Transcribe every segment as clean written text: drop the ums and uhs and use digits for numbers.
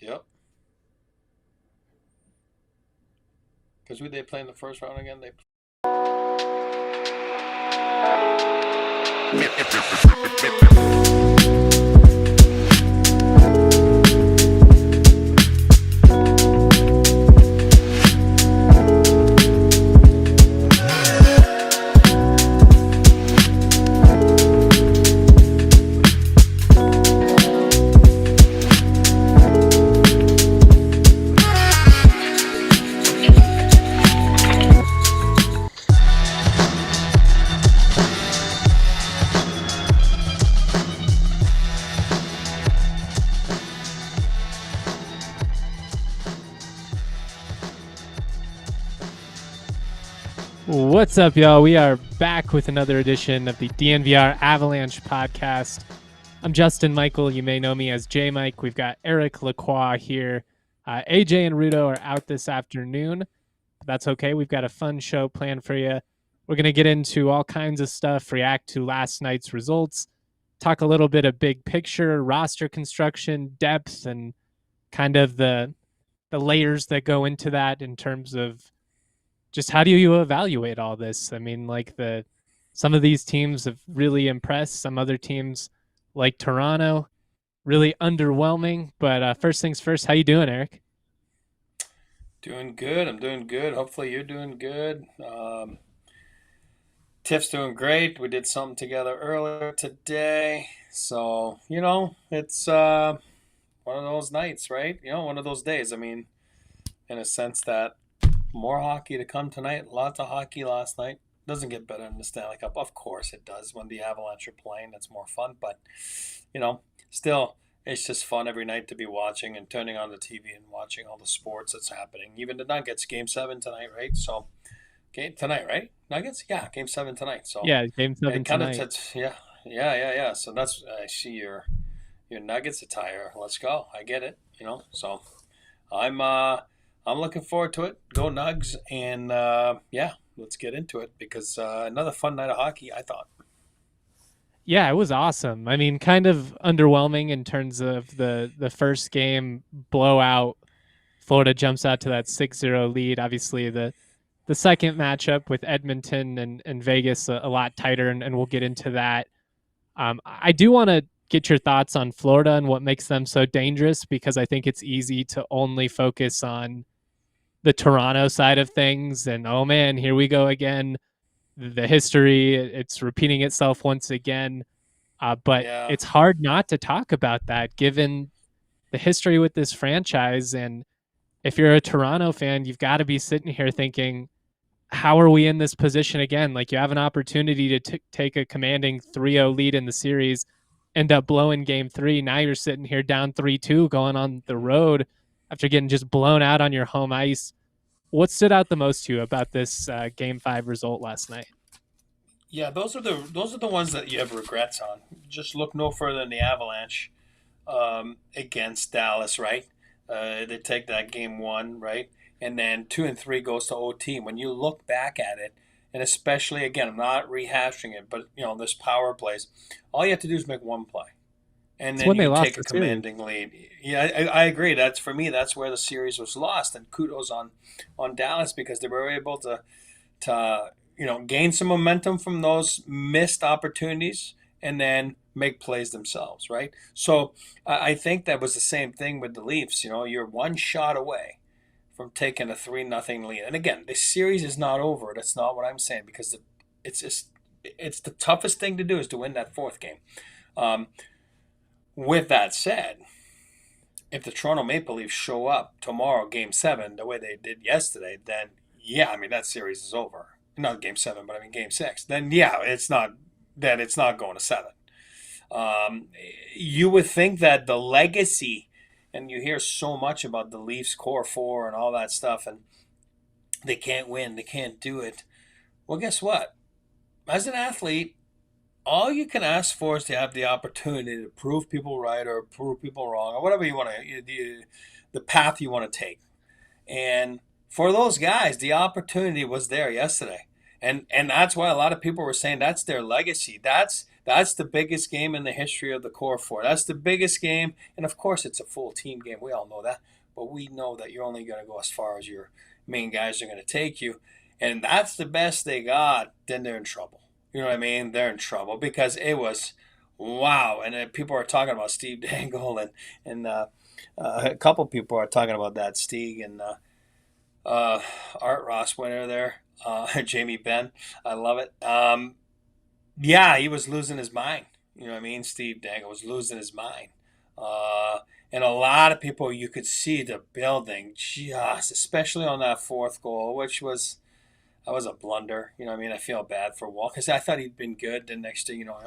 Yep. Because who they play in the first round again? They. What's up, y'all? We are back with another edition of the DNVR Avalanche Podcast. I'm Justin Michael. You may know me as J Mike. We've got Eric Lacroix here. AJ and Rudo are out this afternoon. But that's okay. We've got a fun show planned for you. We're going to get into all kinds of stuff, react to last night's results, talk a little bit of big picture, roster construction, depth, and kind of the layers that go into that in terms of just how do you evaluate all this? I mean, like some of these teams have really impressed. Some other teams, like Toronto, really underwhelming. But first things first, how you doing, Eric? Doing good. I'm doing good. Hopefully you're doing good. Tiff's doing great. We did something together earlier today. So, it's one of those nights, right? One of those days. I mean, in a sense that more hockey to come tonight. Lots of hockey last night. Doesn't get better in the Stanley Cup. Of course it does. When the Avalanche are playing, that's more fun. But, still, it's just fun every night to be watching and turning on the TV and watching all the sports that's happening. Even the Nuggets, Game 7 tonight, right? So, tonight, right? Nuggets? Yeah, Game 7 tonight. So yeah, Game 7 tonight. Yeah. So that's, I see your Nuggets attire. Let's go. I get it, So, I'm looking forward to it. Go Nugs, and let's get into it because another fun night of hockey, I thought. Yeah, it was awesome. I mean, kind of underwhelming in terms of the first game blowout. Florida jumps out to that 6-0 lead. Obviously, the second matchup with Edmonton and Vegas a lot tighter, and we'll get into that. I do want to get your thoughts on Florida and what makes them so dangerous, because I think it's easy to only focus on the Toronto side of things and, oh man, here we go again. The history, it's repeating itself once again. But It's hard not to talk about that given the history with this franchise. And if you're a Toronto fan, you've got to be sitting here thinking, how are we in this position again? Like, you have an opportunity to take a commanding 3-0 lead in the series, end up blowing game 3. Now you're sitting here down 3-2 going on the road after getting just blown out on your home ice. What stood out the most to you about this Game 5 result last night? Yeah, those are the ones that you have regrets on. Just look no further than the Avalanche against Dallas, right? They take that Game 1, right? And then 2 and 3 goes to OT. When you look back at it, and especially, again, I'm not rehashing it, but, this power plays, all you have to do is make one play. And then you take a commanding lead. Yeah, I agree. That's, for me, that's where the series was lost. And kudos on Dallas, because they were able to gain some momentum from those missed opportunities and then make plays themselves, right? So I think that was the same thing with the Leafs. You're one shot away from taking a 3-0 lead. And again, the series is not over. That's not what I'm saying, because it's the toughest thing to do is to win that fourth game. With that said, if the Toronto Maple Leafs show up tomorrow, Game 7, the way they did yesterday, then, yeah, I mean, that series is over. Not Game 7, but I mean Game 6. Then, yeah, it's not going to 7. You would think that the legacy, and you hear so much about the Leafs core 4 and all that stuff, and they can't win, they can't do it. Well, guess what? As an athlete, all you can ask for is to have the opportunity to prove people right or prove people wrong, or whatever you want to, the path you want to take. And for those guys, the opportunity was there yesterday. And that's why a lot of people were saying that's their legacy. That's That's the biggest game in the history of the Core Four. That's the biggest game, and of course, it's a full team game. We all know that, but we know that you're only going to go as far as your main guys are going to take you, and that's the best they got. Then they're in trouble. You know what I mean? They're in trouble because it was wow. And people are talking about Steve Dangle and a couple people are talking about that Steve and Art Ross winner there, Jamie Benn. I love it. Yeah, he was losing his mind. You know what I mean? Steve Dangle was losing his mind. And a lot of people, you could see the building just, especially on that fourth goal, which was, that was a blunder. You know what I mean? I feel bad for Wall because I thought he'd been good. The next thing you know,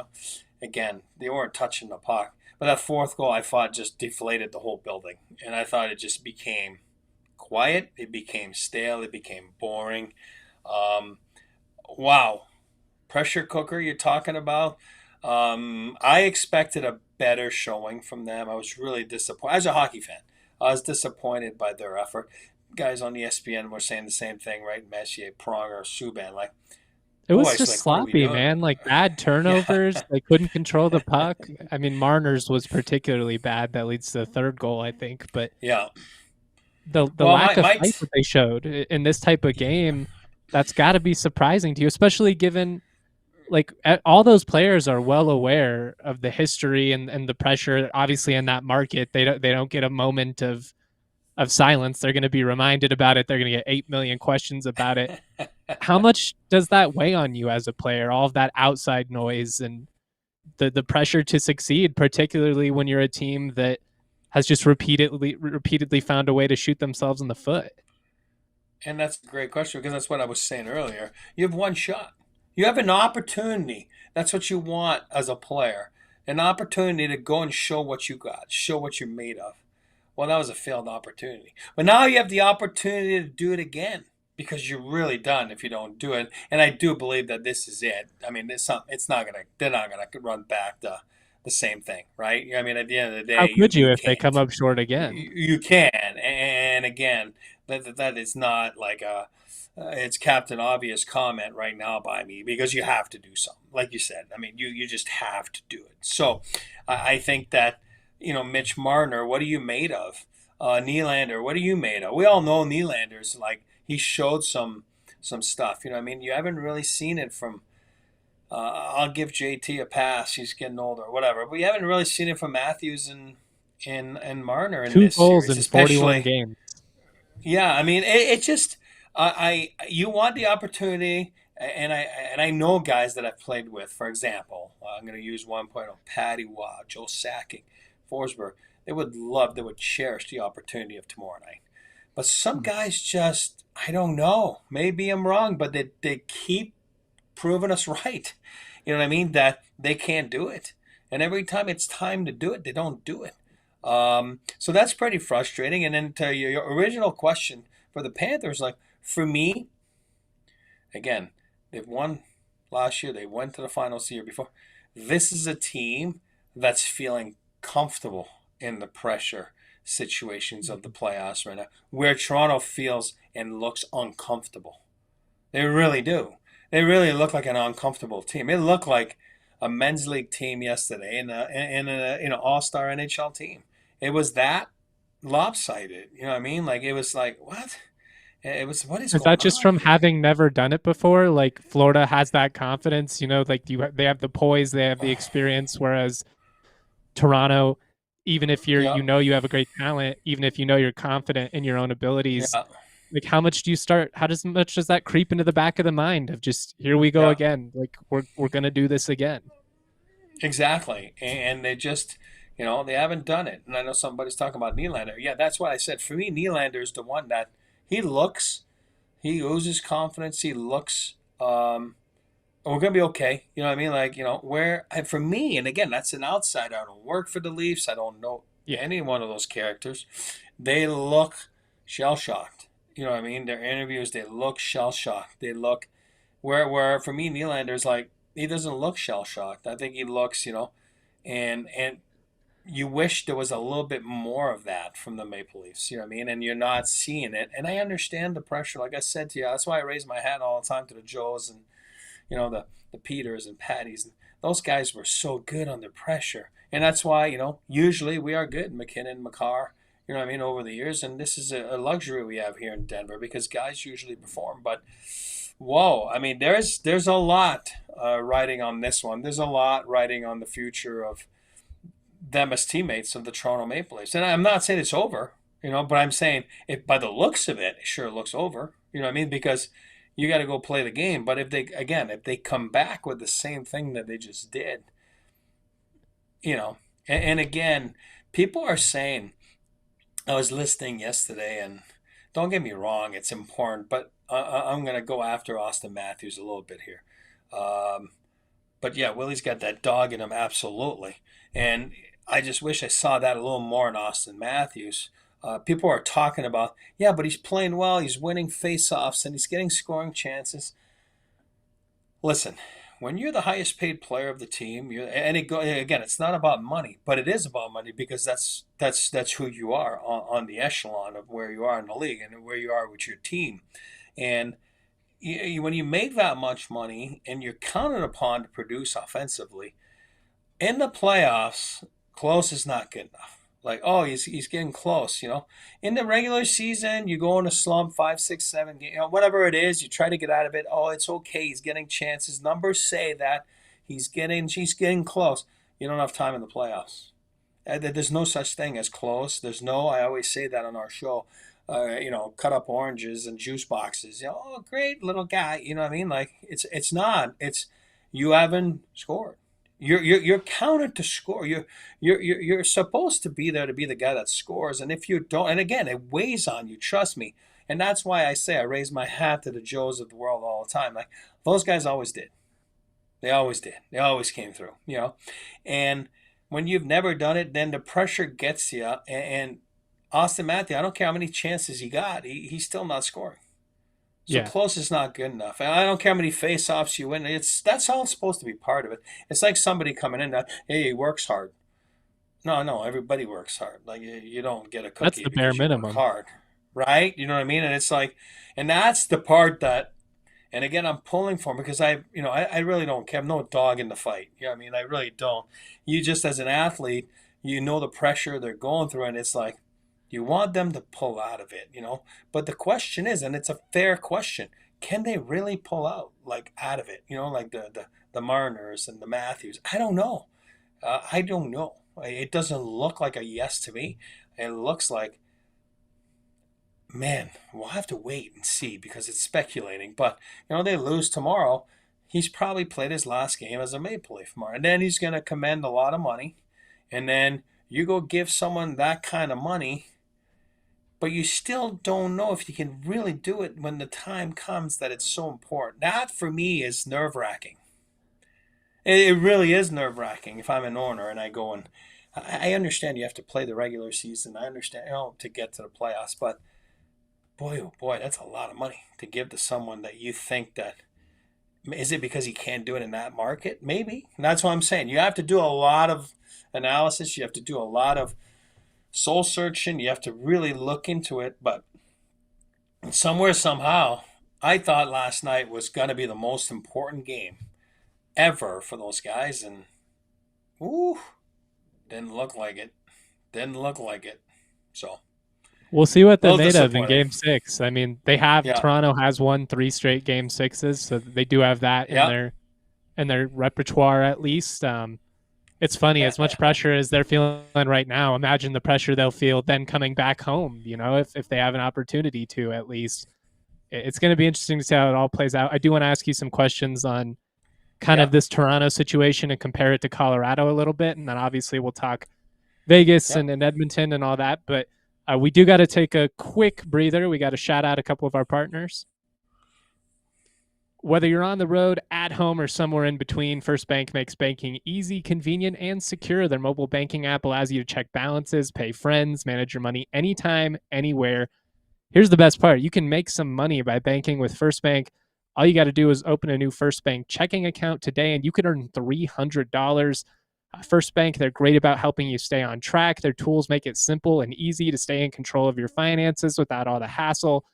again, they weren't touching the puck. But that fourth goal, I thought, just deflated the whole building. And I thought it just became quiet. It became stale. It became boring. Wow. Pressure cooker you're talking about. I expected a better showing from them. I was really disappointed. As a hockey fan, I was disappointed by their effort. Guys on ESPN were saying the same thing, right? Messier, Pronger, Subban, like It was boys, just like, sloppy, man. Like bad turnovers. Yeah. They couldn't control the puck. I mean, Marner's was particularly bad. That leads to the third goal, I think. But Yeah. the Well, lack of fight that they showed in this type of game, that's got to be surprising to you, especially given like all those players are well aware of the history and the pressure. Obviously, in that market, they don't get a moment of silence. They're going to be reminded about it. They're going to get 8 million questions about it. How much does that weigh on you as a player? All of that outside noise and the pressure to succeed, particularly when you're a team that has just repeatedly found a way to shoot themselves in the foot. And that's a great question because that's what I was saying earlier. You have one shot. You have an opportunity. That's what you want as a player. An opportunity to go and show what you got, show what you're made of. Well, that was a failed opportunity. But now you have the opportunity to do it again because you're really done if you don't do it. And I do believe that this is it. I mean, they're not gonna run back the same thing, right? I mean, at the end of the day, How could you if they can't. come up short again? You can, and again, that is not like it's Captain Obvious comment right now by me because you have to do something, like you said. I mean, you just have to do it. So I think that, you know, Mitch Marner, what are you made of? Nylander, what are you made of? We all know Nylander's like he showed some stuff. You know what I mean? You haven't really seen it from. I'll give JT a pass. He's getting older, whatever. But we haven't really seen it from Matthews and Marner in 2 this goals series, in 41 especially. games. Yeah, I mean, it just you want the opportunity, and I know guys that I've played with. For example, I'm going to use 1.0, Patty Waugh, Joe Sakic, Forsberg. They would cherish the opportunity of tomorrow night. But some guys just, I don't know. Maybe I'm wrong, but they keep proving us right. You know what I mean? That they can't do it. And every time it's time to do it, they don't do it. So that's pretty frustrating. And then to your original question for the Panthers, like for me, again, they've won last year. They went to the finals the year before. This is a team that's feeling comfortable in the pressure situations of the playoffs right now, where Toronto feels and looks uncomfortable. They really do. They really look like an uncomfortable team. It looked like a men's league team yesterday and an all-star NHL team. It was that lopsided. You know what I mean? Like it was like what? It was what is Is going that just on from here? having never done it before? Like Florida has that confidence, you know, like they have the poise, they have the experience, whereas Toronto, even if Yeah, you have a great talent, even if you know you're confident in your own abilities, yeah, like how much do you start? Much does that creep into the back of the mind of just here we go yeah. again? Like we're gonna do this again. Exactly. And they just, you know, they haven't done it. And I know somebody's talking about Nylander. Yeah, that's what I said. For me, Nylander is the one that he oozes confidence. He looks, we're going to be okay. You know what I mean? Like, you know, for me, and again, that's an outsider. I don't work for the Leafs. I don't know Yeah. any one of those characters. They look shell shocked. You know what I mean? Their interviews, they look shell shocked. They look, where for me, Nylander's like, he doesn't look shell shocked. I think he looks, you know, and you wish there was a little bit more of that from the Maple Leafs. You know what I mean? And you're not seeing it. And I understand the pressure. Like I said to you, that's why I raise my hat all the time to the Joes and, you know, the Peters and Patties. those guys were so good under pressure. And that's why, usually we are good, McKinnon, Makar, over the years. And this is a luxury we have here in Denver because guys usually perform. But whoa, I mean, there's a lot riding on this one. There's a lot riding on the future of them as teammates of the Toronto Maple Leafs. And I'm not saying it's over, but I'm saying by the looks of it, it sure looks over. You know what I mean? Because you got to go play the game. But if they come back with the same thing that they just did, and again, people are saying, I was listening yesterday, and don't get me wrong, it's important, but I'm going to go after Austin Matthews a little bit here. But yeah, Willie's got that dog in him, absolutely. And I just wish I saw that a little more in Austin Matthews. People are talking about, yeah, but he's playing well, he's winning face-offs, and he's getting scoring chances. Listen, when you're the highest paid player of the team, again, it's not about money, but it is about money because that's who you are on the echelon of where you are in the league and where you are with your team. And when you make that much money and you're counted upon to produce offensively, in the playoffs, close is not good enough. Like, oh, he's getting close, In the regular season, you go in a slump, 5, 6, 7 games, whatever it is, you try to get out of it. Oh, it's okay. He's getting chances. Numbers say that he's getting close. You don't have time in the playoffs. There's no such thing as close. I always say that on our show, cut up oranges and juice boxes. Oh, great little guy. You know what I mean? Like, it's not. It's you haven't scored. You're counted to score. You're supposed to be there to be the guy that scores. And if you don't, and again, it weighs on you. Trust me. And that's why I say I raise my hat to the Joes of the world all the time. Like those guys always did. They always did. They always came through. And when you've never done it, then the pressure gets you. And Austin Matthews, I don't care how many chances he got, he's still not scoring. So close is not good enough. And I don't care how many face-offs you win. That's all supposed to be part of it. It's like somebody coming in that, hey, he works hard. No, everybody works hard. Like you don't get a cookie. That's the bare minimum. Work hard, right? You know what I mean? And it's like, and that's the part that, and again, I'm pulling for him because I really don't care. I'm no dog in the fight. You know what I mean? I really don't. You just as an athlete, the pressure they're going through, and it's like, you want them to pull out of it, But the question is, and it's a fair question, can they really pull out of it? Like the Mariners and the Matthews. I don't know. I don't know. It doesn't look like a yes to me. It looks like, man, we'll have to wait and see because it's speculating. But, they lose tomorrow. He's probably played his last game as a Maple Leaf tomorrow. And then he's going to command a lot of money. And then you go give someone that kind of money, but you still don't know if you can really do it when the time comes that it's so important. That, for me, is nerve-wracking. It really is nerve-wracking if I'm an owner and I go and I understand you have to play the regular season. I understand, to get to the playoffs. But, boy, oh boy, that's a lot of money to give to someone that you think that – is it because he can't do it in that market? Maybe. And that's what I'm saying. You have to do a lot of analysis. You have to do a lot of soul searching. You have to really look into it. But somewhere, somehow, I thought last night was going to be the most important game ever for those guys. And, didn't look like it. So we'll see what they're made of in Game 6. I mean, Toronto has won 3 straight Game 6s, so they do have that in their repertoire at least. It's funny, as much pressure as they're feeling right now, imagine the pressure they'll feel then coming back home, if they have an opportunity to at least. It's going to be interesting to see how it all plays out. I do want to ask you some questions on kind of this Toronto situation and compare it to Colorado a little bit, and then obviously we'll talk Vegas and Edmonton and all that, but we do got to take a quick breather. We got to shout out a couple of our partners. Whether you're on the road, at home, or somewhere in between, First Bank makes banking easy, convenient, and secure. Their mobile banking app allows you to check balances, pay friends, manage your money anytime, anywhere. Here's the best part. You can make some money by banking with First Bank. All you got to do is open a new First Bank checking account today, and you could earn $300. First Bank, they're great about helping you stay on track. Their tools make it simple and easy to stay in control of your finances without all the hassle.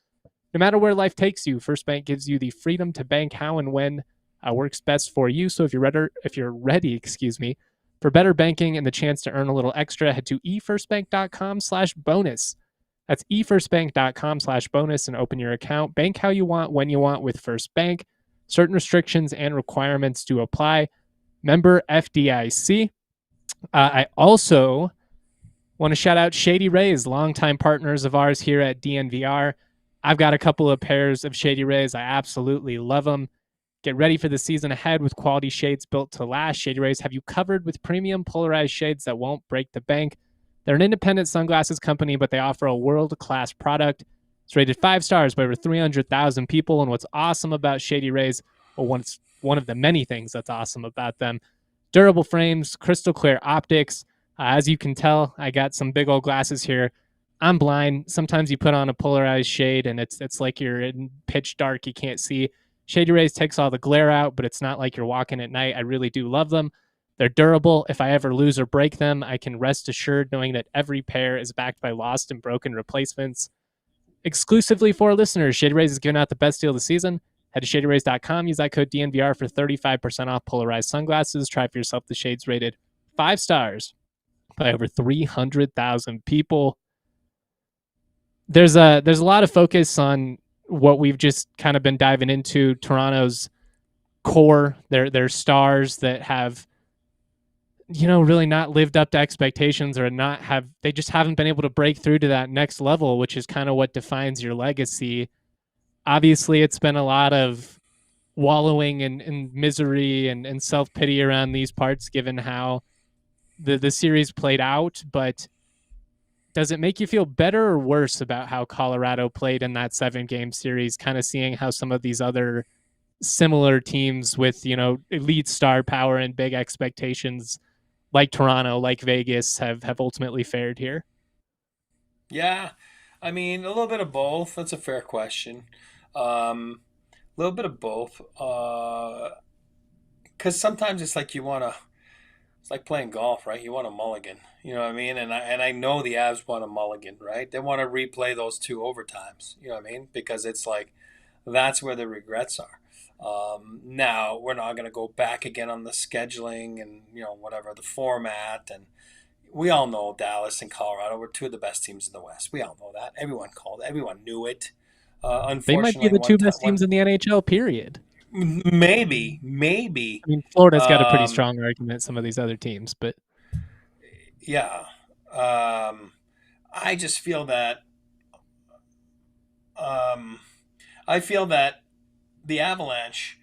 No matter where life takes you, First Bank gives you the freedom to bank how and when works best for you. So if you're ready, excuse me, for better banking and the chance to earn a little extra, head to efirstbank.com/bonus. That's efirstbank.com/bonus and open your account. Bank how you want, when you want with First Bank. Certain restrictions and requirements do apply. Member FDIC. I also want to shout out Shady Rays, longtime partners of ours here at DNVR. I've got a couple of pairs of Shady Rays. I absolutely love them. Get ready for the season ahead with quality shades built to last. Shady Rays have you covered with premium polarized shades that won't break the bank. They're an independent sunglasses company, but they offer a world-class product. It's rated 5 stars by over 300,000 people. And what's awesome about Shady Rays, well, one of the many things that's awesome about them, durable frames, crystal clear optics. As you can tell, I got some big old glasses here. I'm blind. Sometimes you put on a polarized shade and it's like you're in pitch dark. You can't see. Shady Rays takes all the glare out, but it's not like you're walking at night. I really do love them. They're durable. If I ever lose or break them, I can rest assured knowing that every pair is backed by lost and broken replacements. Exclusively for listeners, Shady Rays is giving out the best deal of the season. Head to shadyrays.com. Use that code DNVR for 35% off polarized sunglasses. Try for yourself the shades rated 5 stars by over 300,000 people. There's a lot of focus on what we've just kind of been diving into. Toronto's core, their stars that have, really not lived up to expectations or they just haven't been able to break through to that next level, which is kind of what defines your legacy. Obviously, it's been a lot of wallowing in misery and self-pity around these parts, given how the series played out. But does it make you feel better or worse about how Colorado played in that 7-game series, kind of seeing how some of these other similar teams with, elite star power and big expectations like Toronto, like Vegas, have ultimately fared here? Yeah, I mean, a little bit of both. That's a fair question. A little bit of both. Because sometimes it's like it's like playing golf, right? You want a mulligan, you know what I mean? And I know the Avs want a mulligan, right? They want to replay those 2 overtimes, you know what I mean? Because it's like that's where the regrets are. Now we're not going to go back again on the scheduling and whatever the format, and we all know Dallas and Colorado were 2 of the best teams in the West. We all know that. Everyone knew it. They might be the 2 best teams in the NHL, period. Maybe. I mean, Florida's got a pretty strong argument, some of these other teams, but yeah. I just feel that the Avalanche,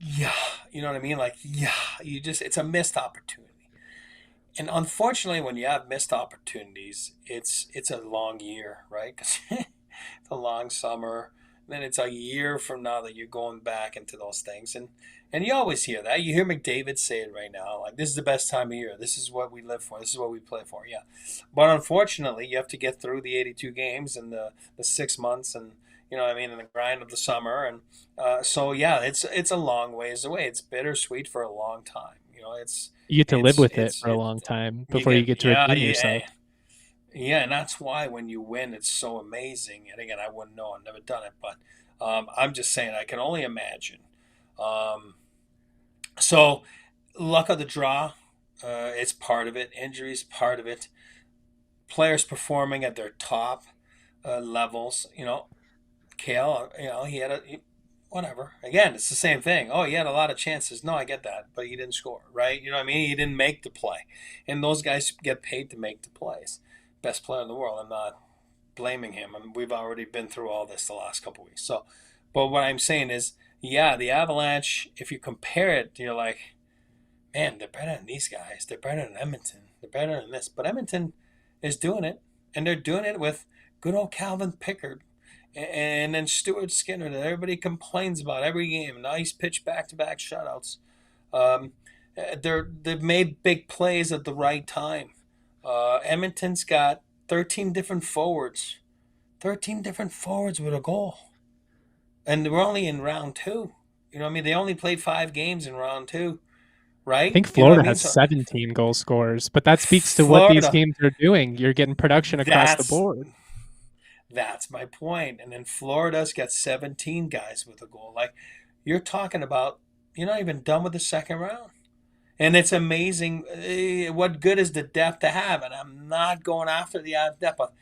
you know what I mean? Like, it's a missed opportunity. And unfortunately, when you have missed opportunities, it's a long year, right? 'Cause it's a long summer. Then it's a year from now that you're going back into those things. And you always hear that. You hear McDavid say it right now, like, this is the best time of year. This is what we live for. This is what we play for. Yeah. But unfortunately, you have to get through the 82 games and the 6 months and, and the grind of the summer. And it's a long ways away. It's bittersweet for a long time. You get to live with it for a long time before you get to redeem yourself. Yeah, and that's why when you win, it's so amazing. And again, I wouldn't know. I've never done it. But I'm just saying, I can only imagine. So luck of the draw, it's part of it. Injuries, part of it. Players performing at their top levels. Kale, he had whatever. Again, it's the same thing. Oh, he had a lot of chances. No, I get that, but he didn't score, right? You know what I mean? He didn't make the play. And those guys get paid to make the plays. Best player in the world. I'm not blaming him. We've already been through all this the last couple of weeks. So, but what I'm saying is, the Avalanche, if you compare it, you're like, man, they're better than these guys. They're better than Edmonton. They're better than this. But Edmonton is doing it, and they're doing it with good old Calvin Pickard. And then Stuart Skinner that everybody complains about every game. Now he's pitched back-to-back shutouts. They've made big plays at the right time. Edmonton's got 13 different forwards. 13 different forwards with a goal. And we're only in round 2. You know what I mean? They only played 5 games in round 2, right? I think Florida has 17 goal scorers, but that speaks to what these teams are doing. You're getting production across the board. That's my point. And then Florida's got 17 guys with a goal. Like, you're talking about you're not even done with the second round. And it's amazing what good is the depth to have. And I'm not going after the depth. But,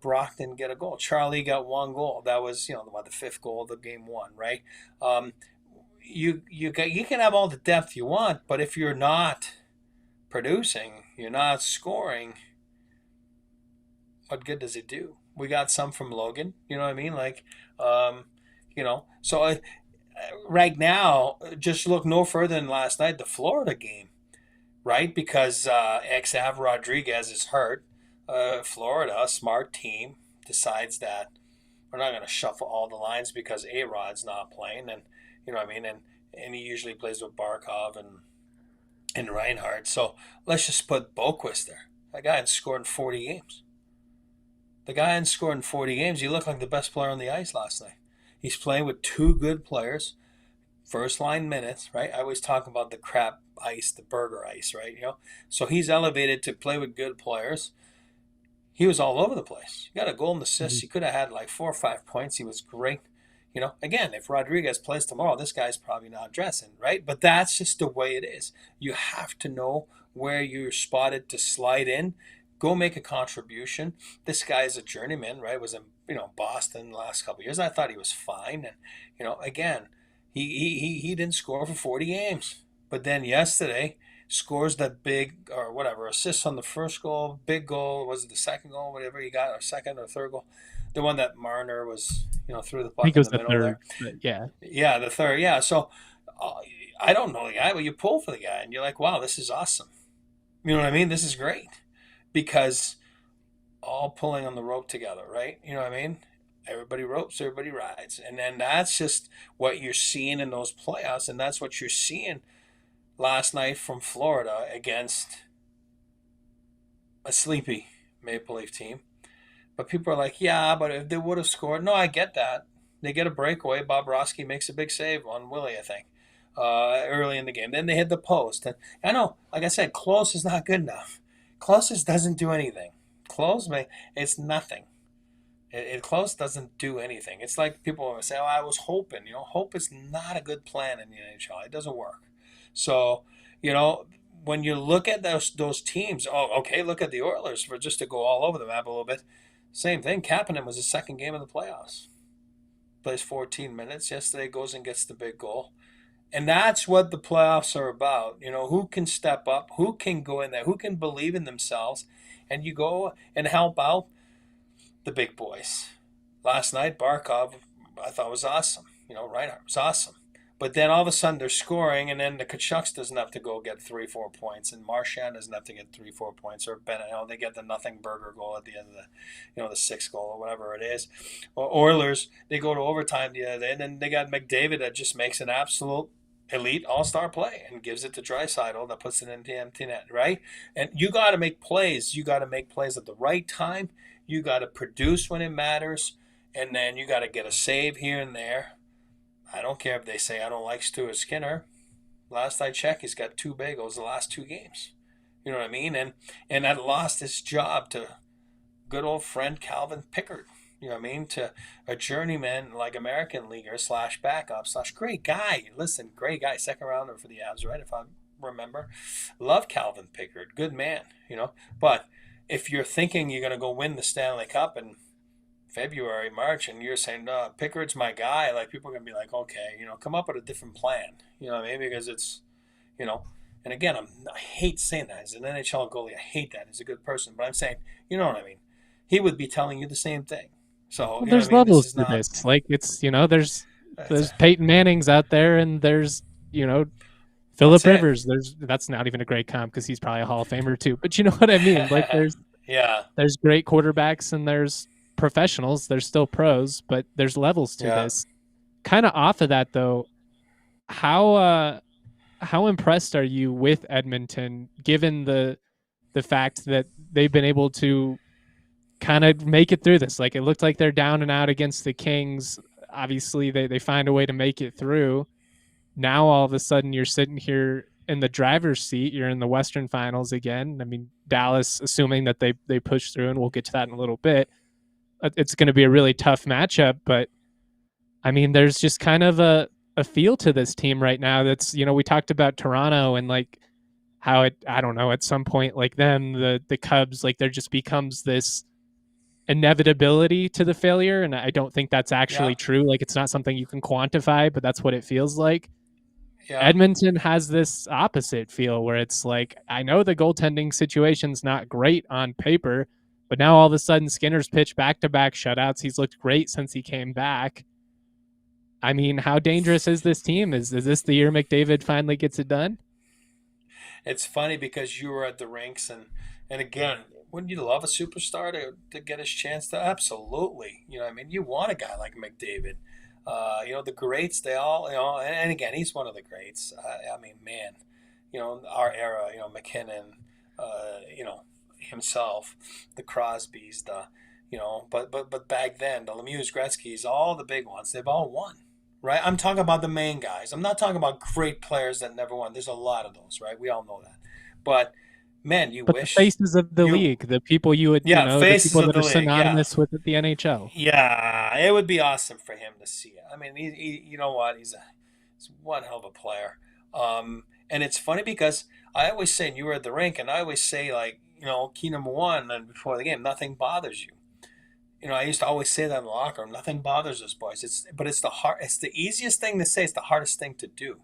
Brock didn't get a goal. Charlie got one goal. That was, the fifth goal of the game one, right? You can have all the depth you want, but if you're not producing, you're not scoring, what good does it do? We got some from Logan, you know what I mean? Like, so right now, just look no further than last night, the Florida game, right? Because Xav Rodriguez is hurt. Florida, a smart team, decides that we're not going to shuffle all the lines because A-Rod's not playing, and you know what I mean, and he usually plays with Barkov and Reinhardt. So let's just put Boquist there. That guy had scored in 40 games. The guy hadn't scored in 40 games. He looked like the best player on the ice last night. He's playing with two good players, first line minutes, right? I always talk about the crap ice, the burger ice, right? So he's elevated to play with good players. He was all over the place. He got a goal and assist. He could have had like 4 or 5 points. He was great. Again, if Rodriguez plays tomorrow, this guy's probably not dressing, right? But that's just the way it is. You have to know where you're spotted to slide in. Go make a contribution. This guy is a journeyman, right? Was in Boston the last couple of years. I thought he was fine, and again, he didn't score for 40 games, but then yesterday scores that big or whatever assists on the first goal, big goal. Was it the second goal? Whatever he got, or second or third goal, the one that Marner was threw the I think puck it in was the the middle third. there. Yeah. The third. Yeah, so I don't know the guy, but you pull for the guy, and you're like, wow, this is awesome. You know what I mean? This is great. Because all pulling on the rope together, right? You know what I mean? Everybody ropes, everybody rides. And then that's just what you're seeing in those playoffs, and that's what you're seeing last night from Florida against a sleepy Maple Leaf team. But people are like, yeah, but if they would have scored. No, I get that. They get a breakaway. Bob Roski makes a big save on Willie, I think, early in the game. Then they hit the post. And I know, like I said, close is not good enough. Close doesn't do anything. It's nothing. Close doesn't do anything. It's like people say, "Oh, I was hoping." Hope is not a good plan in the NHL. It doesn't work. So, when you look at those teams, okay, look at the Oilers for just to go all over the map a little bit. Same thing. Kapanen was the second game of the playoffs. Plays 14 minutes. Yesterday goes and gets the big goal. And that's what the playoffs are about. Who can step up, who can go in there, who can believe in themselves, and you go and help out the big boys. Last night, Barkov, I thought was awesome. Reinhardt was awesome. But then all of a sudden they're scoring, and then the Kachucks doesn't have to go get 3-4 points, and Marchand doesn't have to get 3-4 points, or Bennett, they get the nothing burger goal at the end of the sixth goal or whatever it is. Or Oilers, they go to overtime the other day, and then they got McDavid that just makes an absolute elite all-star play and gives it to Draisaitl that puts it into empty net, right? And you got to make plays. You got to make plays at the right time. You got to produce when it matters, and then you got to get a save here and there. I don't care if they say I don't like Stuart Skinner. Last I checked, he's got 2 bagels the last 2 games. You know what I mean? And I lost his job to good old friend Calvin Pickard. You know what I mean? To a journeyman like American leaguer / backup / great guy. Listen, great guy. Second rounder for the Avs, right? If I remember. Love Calvin Pickard. Good man, But if you're thinking you're going to go win the Stanley Cup in February, March, and you're saying, no, Pickard's my guy, like people are going to be like, okay, come up with a different plan. You know what I mean? Because it's, and again, I hate saying that. As an NHL goalie, I hate that. He's a good person. But I'm saying, you know what I mean? He would be telling you the same thing. So there's levels to this. Like it's there's Peyton Manning's out there, and there's Phillip Rivers. That's not even a great comp because he's probably a Hall of Famer too. But you know what I mean? Like there's great quarterbacks and there's professionals. There's still pros, but there's levels to this. Kind of off of that though, how impressed are you with Edmonton, given the fact that they've been able to kind of make it through this? Like it looked like they're down and out against the Kings. Obviously they find a way to make it through. Now all of a sudden you're sitting here in the driver's seat. You're in the Western Finals again. I mean, Dallas, assuming that they push through, and we'll get to that in a little bit, it's going to be a really tough matchup. But I mean, there's just kind of a feel to this team right now that's, we talked about Toronto and like how I don't know, at some point like them, the Cubs, like there just becomes this inevitability to the failure. And I don't think that's Yeah, actually true. Like it's not something you can quantify, but that's what it feels like. yeah. Edmonton has this opposite feel where it's like, I know the goaltending situation's not great on paper, but now all of a sudden Skinner's pitched back-to-back shutouts. He's looked great since he came back. I mean, how dangerous is this team? Is this the year McDavid finally gets it done? It's funny because you were at the rinks, and again, wouldn't you love a superstar to get his chance to? Absolutely. I mean, you want a guy like McDavid. The greats, they all, and again, he's one of the greats. I mean, man, our era, McKinnon, himself, the Crosbys, but back then, the Lemieux, Gretzky's, all the big ones, they've all won. Right, I'm talking about the main guys. I'm not talking about great players that never won. There's a lot of those, right? We all know that. But man, you But the wish faces of the you, league, the people you would, yeah, the faces people of that the are league, yeah, synonymous with the NHL. yeah. It would be awesome for him to see it. I mean, you know what? He's one hell of a player. And it's funny because I always say, and you were at the rink, and I always say like, key number one, and before the game, nothing bothers you. I used to always say that in the locker room. Nothing bothers us, boys. It's the hard. It's the easiest thing to say. It's the hardest thing to do.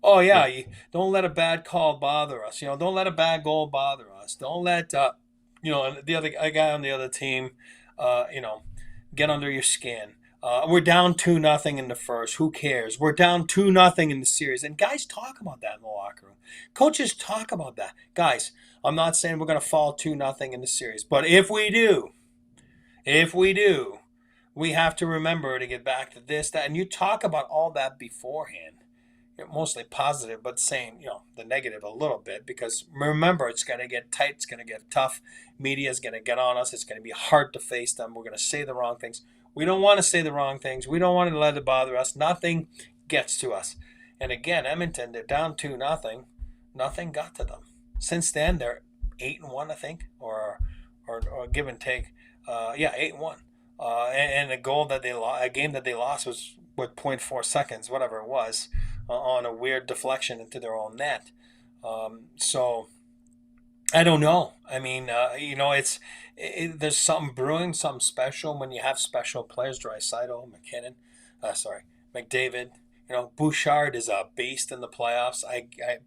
Oh yeah, Yeah. you don't let a bad call bother us. Don't let a bad goal bother us. Don't let the other a guy on the other team, uh, you know, get under your skin. We're down 2-0 in the first. Who cares? We're down 2-0 in the series, and guys talk about that in the locker room. Coaches talk about that. Guys, I'm not saying we're going to fall 2-0 in the series, but if we do, we have to remember to get back to this, that, and you talk about all that beforehand. Mostly positive, but saying, the negative a little bit, because remember, it's going to get tight, it's going to get tough. Media is going to get on us. It's going to be hard to face them. We're going to say the wrong things. We don't want to say the wrong things. We don't want to let it bother us. Nothing gets to us. And again, Edmonton, they're down 2-0. Nothing got to them. Since then, they're 8-1, I think, or give and take. Yeah, 8-1. And a game that they lost was with point 0.4 seconds, whatever it was, on a weird deflection into their own net. So I don't know. I mean, there's something brewing, something special when you have special players. Draisaitl, McDavid. Bouchard is a beast in the playoffs.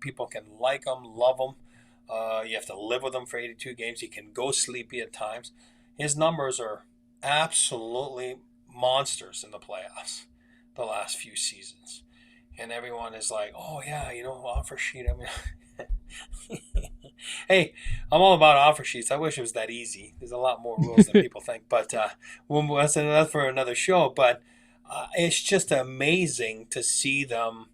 People can like him, love him. You have to live with him for 82 games. He can go sleepy at times. His numbers are absolutely monsters in the playoffs the last few seasons. And everyone is like, oh, yeah, offer sheet. I mean, hey, I'm all about offer sheets. I wish it was that easy. There's a lot more rules than people think. But that's for another show. But it's just amazing to see them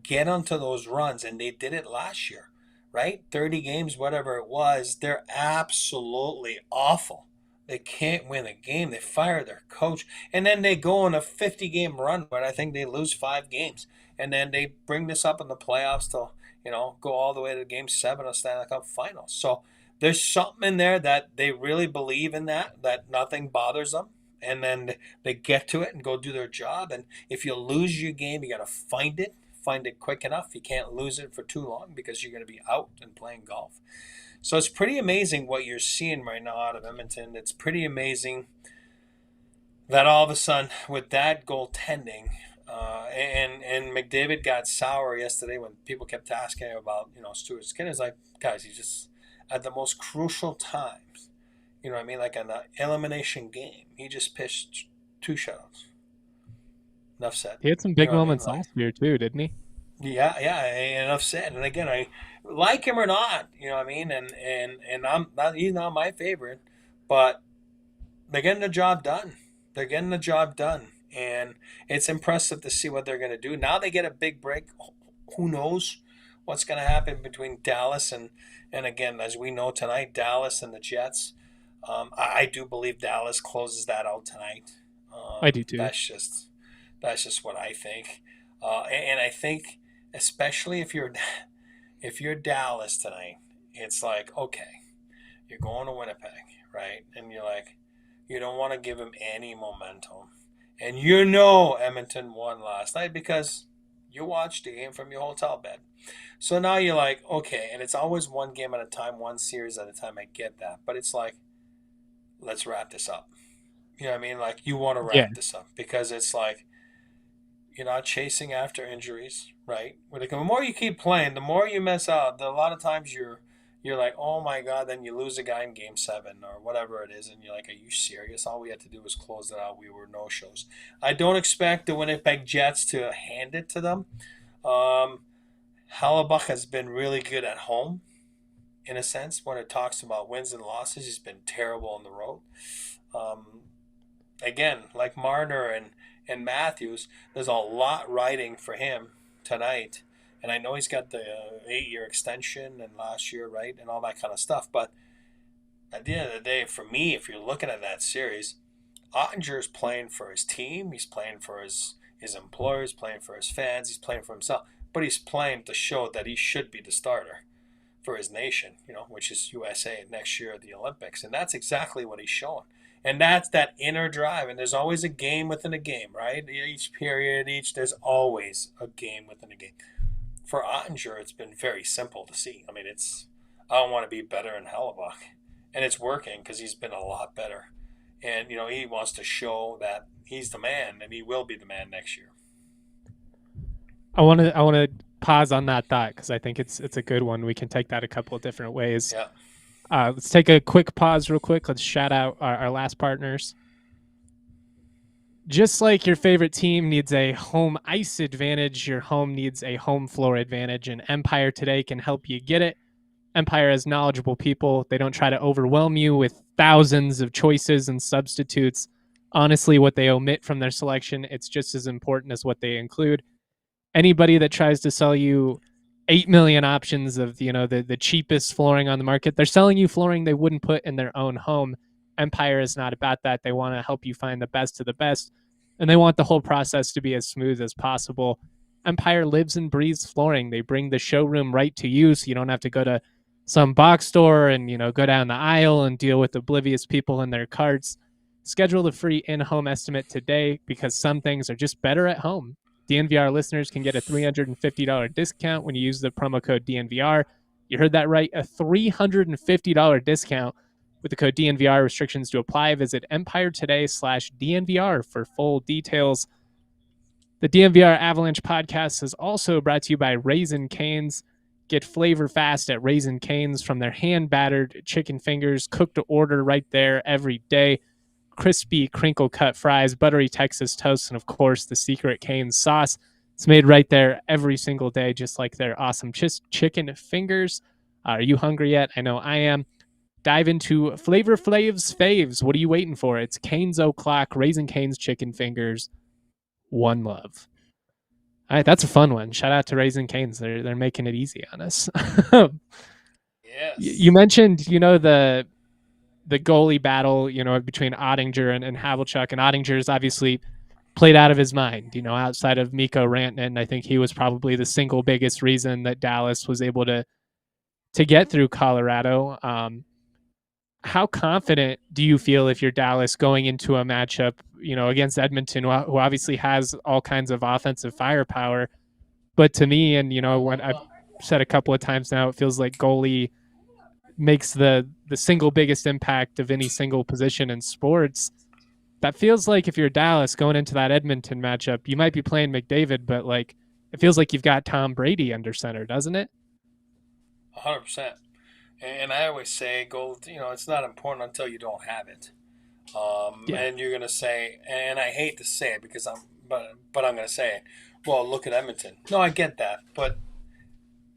get onto those runs. And they did it last year, right? 30 games, whatever it was. They're absolutely awful. They can't win a game. They fire their coach. And then they go on a 50-game run, but I think they lose 5 games. And then they bring this up in the playoffs to, go all the way to Game 7 of Stanley Cup Finals. So there's something in there that they really believe in, that nothing bothers them. And then they get to it and go do their job. And if you lose your game, you got to find it quick enough. You can't lose it for too long because you're going to be out and playing golf. So it's pretty amazing what you're seeing right now out of Edmonton. It's pretty amazing that all of a sudden, with that goaltending, and McDavid got sour yesterday when people kept asking him about, Stuart Skinner's like, guys, he's just at the most crucial times, what I mean? Like in the elimination game, he just pitched 2 shutouts. Enough said. He had some big moments Like, last year too, didn't he? yeah, enough said. And again, I like him or not, I mean, and he's not my favorite, but they're getting the job done. They're getting the job done, and it's impressive to see what they're going to do. Now they get a big break. Who knows what's going to happen between Dallas and again, as we know tonight, Dallas and the Jets. I do believe Dallas closes that out tonight. I do too. That's just what I think, and I think especially if you're Dallas tonight, it's like, okay, you're going to Winnipeg, right? And you're like, you don't want to give him any momentum. And Edmonton won last night because You watch the game from your hotel bed. So now you're like, okay, and it's always one game at a time, one series at a time. I get that. But it's like, let's wrap this up. You know what I mean? Like, you want to Yeah. wrap this up because it's like, you're not chasing after injuries, right? The more you keep playing, the more you miss out. A lot of times you're like, oh my god, then you lose a guy in game 7 or whatever it is, and you're like, are you serious? All we had to do was close it out. We were no shows. I don't expect the Winnipeg Jets to hand it to them. Um, Hallebuck has been really good at home, in a sense. When it talks about wins and losses, he's been terrible on the road. Um, Again, like Marner and Matthews, there's a lot riding for him tonight. And I know he's got the 8-year extension and last year, right, and all that kind of stuff. But at the end of the day, for me, if you're looking at that series, Ottinger's playing for his team. He's playing for his employers, playing for his fans. He's playing for himself. But he's playing to show that he should be the starter for his nation, which is USA next year at the Olympics. And that's exactly what he's showing. And that's that inner drive. And there's always a game within a game, right? Each period, there's always a game within a game. For Ottinger, it's been very simple to see. I mean, I don't want to be better than Hellebuck. And it's working because he's been a lot better. And, he wants to show that he's the man, and he will be the man next year. I want to pause on that thought because I think it's a good one. We can take that a couple of different ways. Yeah. Let's take a quick pause real quick. Let's shout out our last partners. Just like your favorite team needs a home ice advantage, your home needs a home floor advantage, and Empire Today can help you get it. Empire has knowledgeable people. They don't try to overwhelm you with thousands of choices and substitutes. Honestly, what they omit from their selection, it's just as important as what they include. Anybody that tries to sell you 8 million options of the cheapest flooring on the market, they're selling you flooring they wouldn't put in their own home. Empire is not about that. They want to help you find the best of the best, and they want the whole process to be as smooth as possible. Empire lives and breathes flooring. They bring the showroom right to you, so you don't have to go to some box store and go down the aisle and deal with oblivious people in their carts. Schedule the free in-home estimate today because some things are just better at home. DNVR listeners can get a $350 discount when you use the promo code DNVR. You heard that right, a $350 discount with the code DNVR. Restrictions to apply. Visit EmpireToday/DNVR for full details. The DNVR Avalanche Podcast is also brought to you by Raising Cane's. Get flavor fast at Raising Cane's from their hand-battered chicken fingers, cooked to order right there every day. Crispy crinkle-cut fries, buttery Texas toast, and, of course, the secret Cane's sauce. It's made right there every single day, just like their awesome chicken fingers. Are you hungry yet? I know I am. Dive into Flavor Flav's faves. What are you waiting for? It's Cane's O'Clock, Raising Cane's chicken fingers. One love. All right, that's a fun one. Shout out to Raising Cane's. They're making it easy on us. Yes. You mentioned, the goalie battle, between Ottinger and Havlicek, and Ottinger's obviously played out of his mind, outside of Mikko Rantanen. I think he was probably the single biggest reason that Dallas was able to get through Colorado. How confident do you feel if you're Dallas going into a matchup, against Edmonton, who obviously has all kinds of offensive firepower? But to me, and what I've said a couple of times now, it feels like goalie makes the single biggest impact of any single position in sports. That feels like if you're Dallas going into that Edmonton matchup, you might be playing McDavid, but it feels like you've got Tom Brady under center, doesn't it? 100%. And I always say, it's not important until you don't have it. And you're gonna say, and I hate to say it because but I'm gonna say it. Well, look at Edmonton. No, I get that, but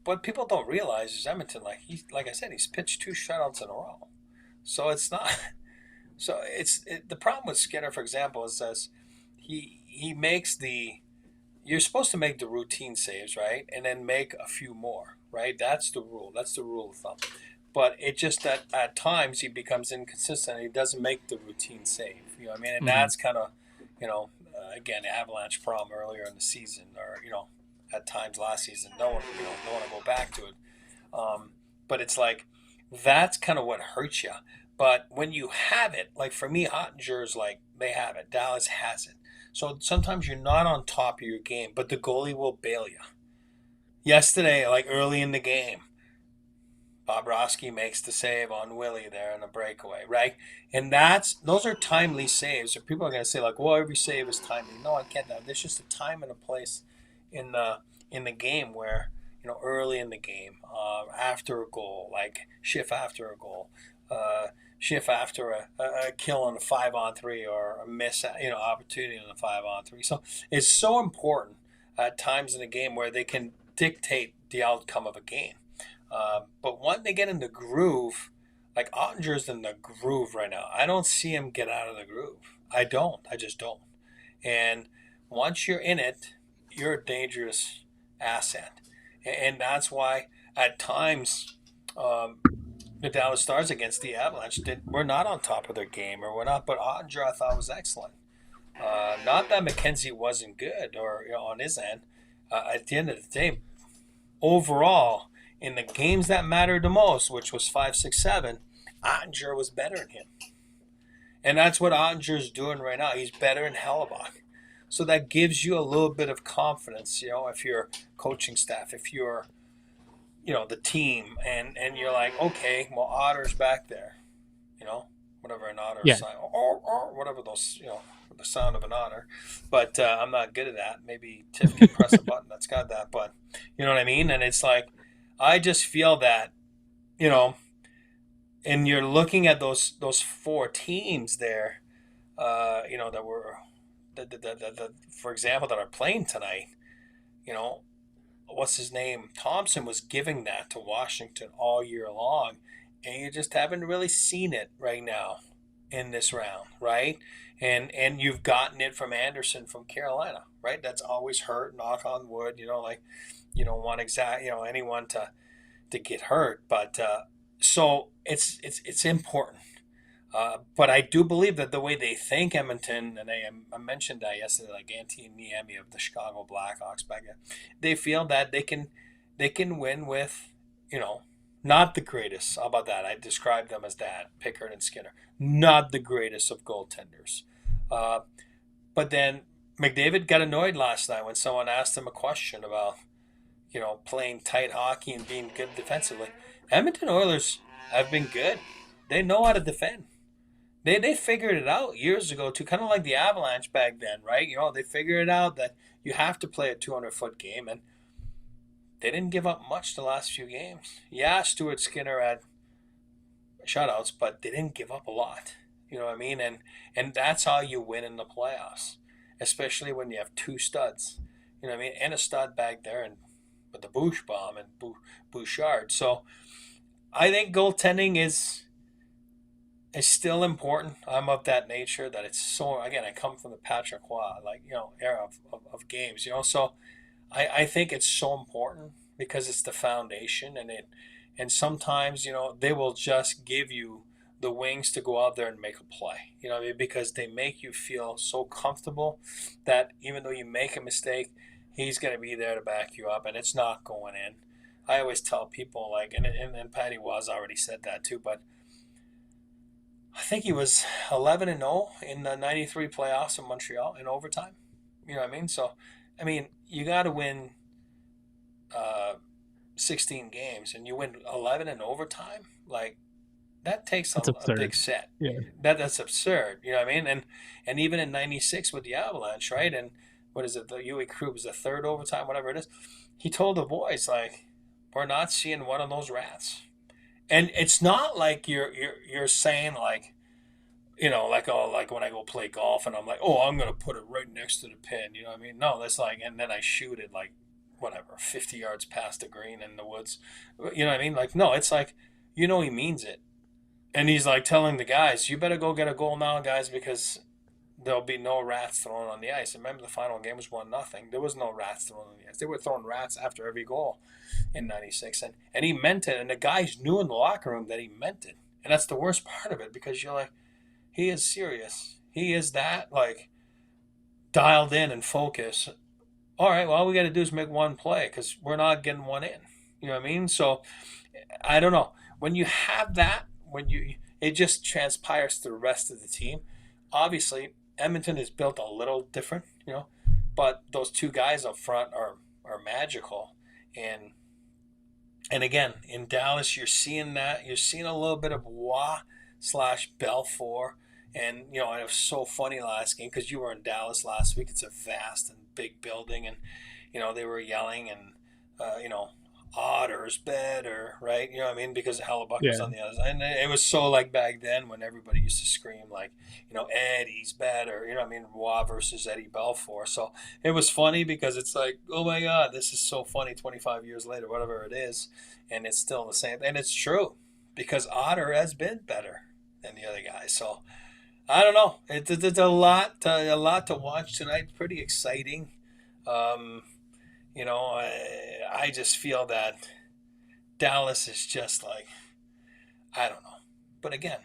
what people don't realize is Edmonton, like I said, he's pitched 2 shutouts in a row. So it's not. So the problem with Skinner, for example, is that he makes you're supposed to make the routine saves, right, and then make a few more, right? That's the rule. That's the rule of thumb. But it just that at times he becomes inconsistent. And he doesn't make the routine save. You know what I mean? And that's kind of, again, the Avalanche problem earlier in the season, or at times last season. Don't want to go back to it. But it's like that's kind of what hurts you. But when you have it, like for me, Ottinger's they have it. Dallas has it. So sometimes you're not on top of your game, but the goalie will bail you. Yesterday, like early in the game, Bobrovsky makes the save on Willie there in a breakaway, right? And those are timely saves. So people are going to say like, well, every save is timely. No, I get that. There's just a time and a place in the game where, early in the game, after a goal, like shift after a goal, shift after a kill on a 5-on-3 or a miss, opportunity on a 5-on-3. So it's so important at times in the game where they can dictate the outcome of a game. But when they get in the groove, like Ottinger's in the groove right now. I don't see him get out of the groove. I don't. I just don't. And once you're in it, you're a dangerous asset. And that's why at times the Dallas Stars against the Avalanche were not on top of their game, or we're not. But Ottinger I thought was excellent. Not that McKenzie wasn't good or on his end. At the end of the day, overall, in the games that mattered the most, which was 5, 6, 7, Ottinger was better than him. And that's what Ottinger's doing right now. He's better than Hellebuck. So that gives you a little bit of confidence, if you're coaching staff, if you're, the team, and you're like, okay, well, Otter's back there, whatever an otter sound, or whatever those, the sound of an otter. But I'm not good at that. Maybe Tiff can press a button that's got that, but you know what I mean? And it's like, I just feel that, and you're looking at those 4 teams there, that were, for example, that are playing tonight, what's his name? Thompson was giving that to Washington all year long, and you just haven't really seen it right now in this round, right? And you've gotten it from Anderson from Carolina, right? That's always hurt, knock on wood, you don't want anyone to get hurt, but so it's important. But I do believe that the way they think, Edmonton, and I mentioned that yesterday, like Antti Niemi of the Chicago Blackhawks back then, they feel that they can win with, not the greatest. How about that? I described them as that, Pickard and Skinner, not the greatest of goaltenders. But then McDavid got annoyed last night when someone asked him a question about, playing tight hockey and being good defensively. Edmonton Oilers have been good. They know how to defend. They figured it out years ago too, kind of like the Avalanche back then, right? They figured it out that you have to play a 200-foot game, and they didn't give up much the last few games. Yeah, Stuart Skinner had shutouts, but they didn't give up a lot. You know what I mean? And that's how you win in the playoffs, especially when you have 2 studs. You know what I mean? And a stud back there, and with the Bushbaum and Bouchard. So I think goaltending is still important. I'm of that nature that it's so, again, I come from the Patrick Roy, era of games, so I think it's so important because it's the foundation, and sometimes, they will just give you the wings to go out there and make a play, because they make you feel so comfortable that even though you make a mistake, he's going to be there to back you up, and it's not going in. I always tell people, and Patty Waz already said that too, but I think he was 11-0 in the 93 playoffs in Montreal in overtime. You know what I mean? So, you got to win 16 games, and you win 11 in overtime. Like, that takes a big set. Yeah. That's absurd. You know what I mean? And even in 96 with the Avalanche, right? And what is it? The Uwe Krug was the 3rd overtime, whatever it is. He told the boys, we're not seeing one of those rats. And it's not like you're saying like when I go play golf and I'm like, oh, I'm gonna put it right next to the pin. You know what I mean? No, that's and then I shoot it 50 yards past the green in the woods. You know what I mean? No, it's he means it. And he's telling the guys, you better go get a goal now, guys, because there'll be no rats thrown on the ice. And remember, the final game was 1-0. There was no rats thrown on the ice. They were throwing rats after every goal in 96. And he meant it. And the guys knew in the locker room that he meant it. And that's the worst part of it, because you're he is serious. He is that, dialed in and focused. All right, well, all we got to do is make one play because we're not getting one in. You know what I mean? So, I don't know. When you have that, it just transpires to the rest of the team. Obviously, Edmonton is built a little different, but those two guys up front are magical. And again, in Dallas, you're seeing that. You're seeing a little bit of Wah slash Belfour. And, it was so funny last game because you were in Dallas last week. It's a vast and big building. And, they were yelling and, Otter's better, right? You know what I mean? Because Hellebuck was on the other side. And it was so like back then when everybody used to scream like, Eddie's better. You know what I mean? Wah versus Eddie Belfour. So it was funny because it's like, oh my God, this is so funny 25 years later, whatever it is. And it's still the same. And it's true because Otter has been better than the other guy. So I don't know. It's a lot to watch tonight. Pretty exciting. I just feel that Dallas is just like, I don't know. But again,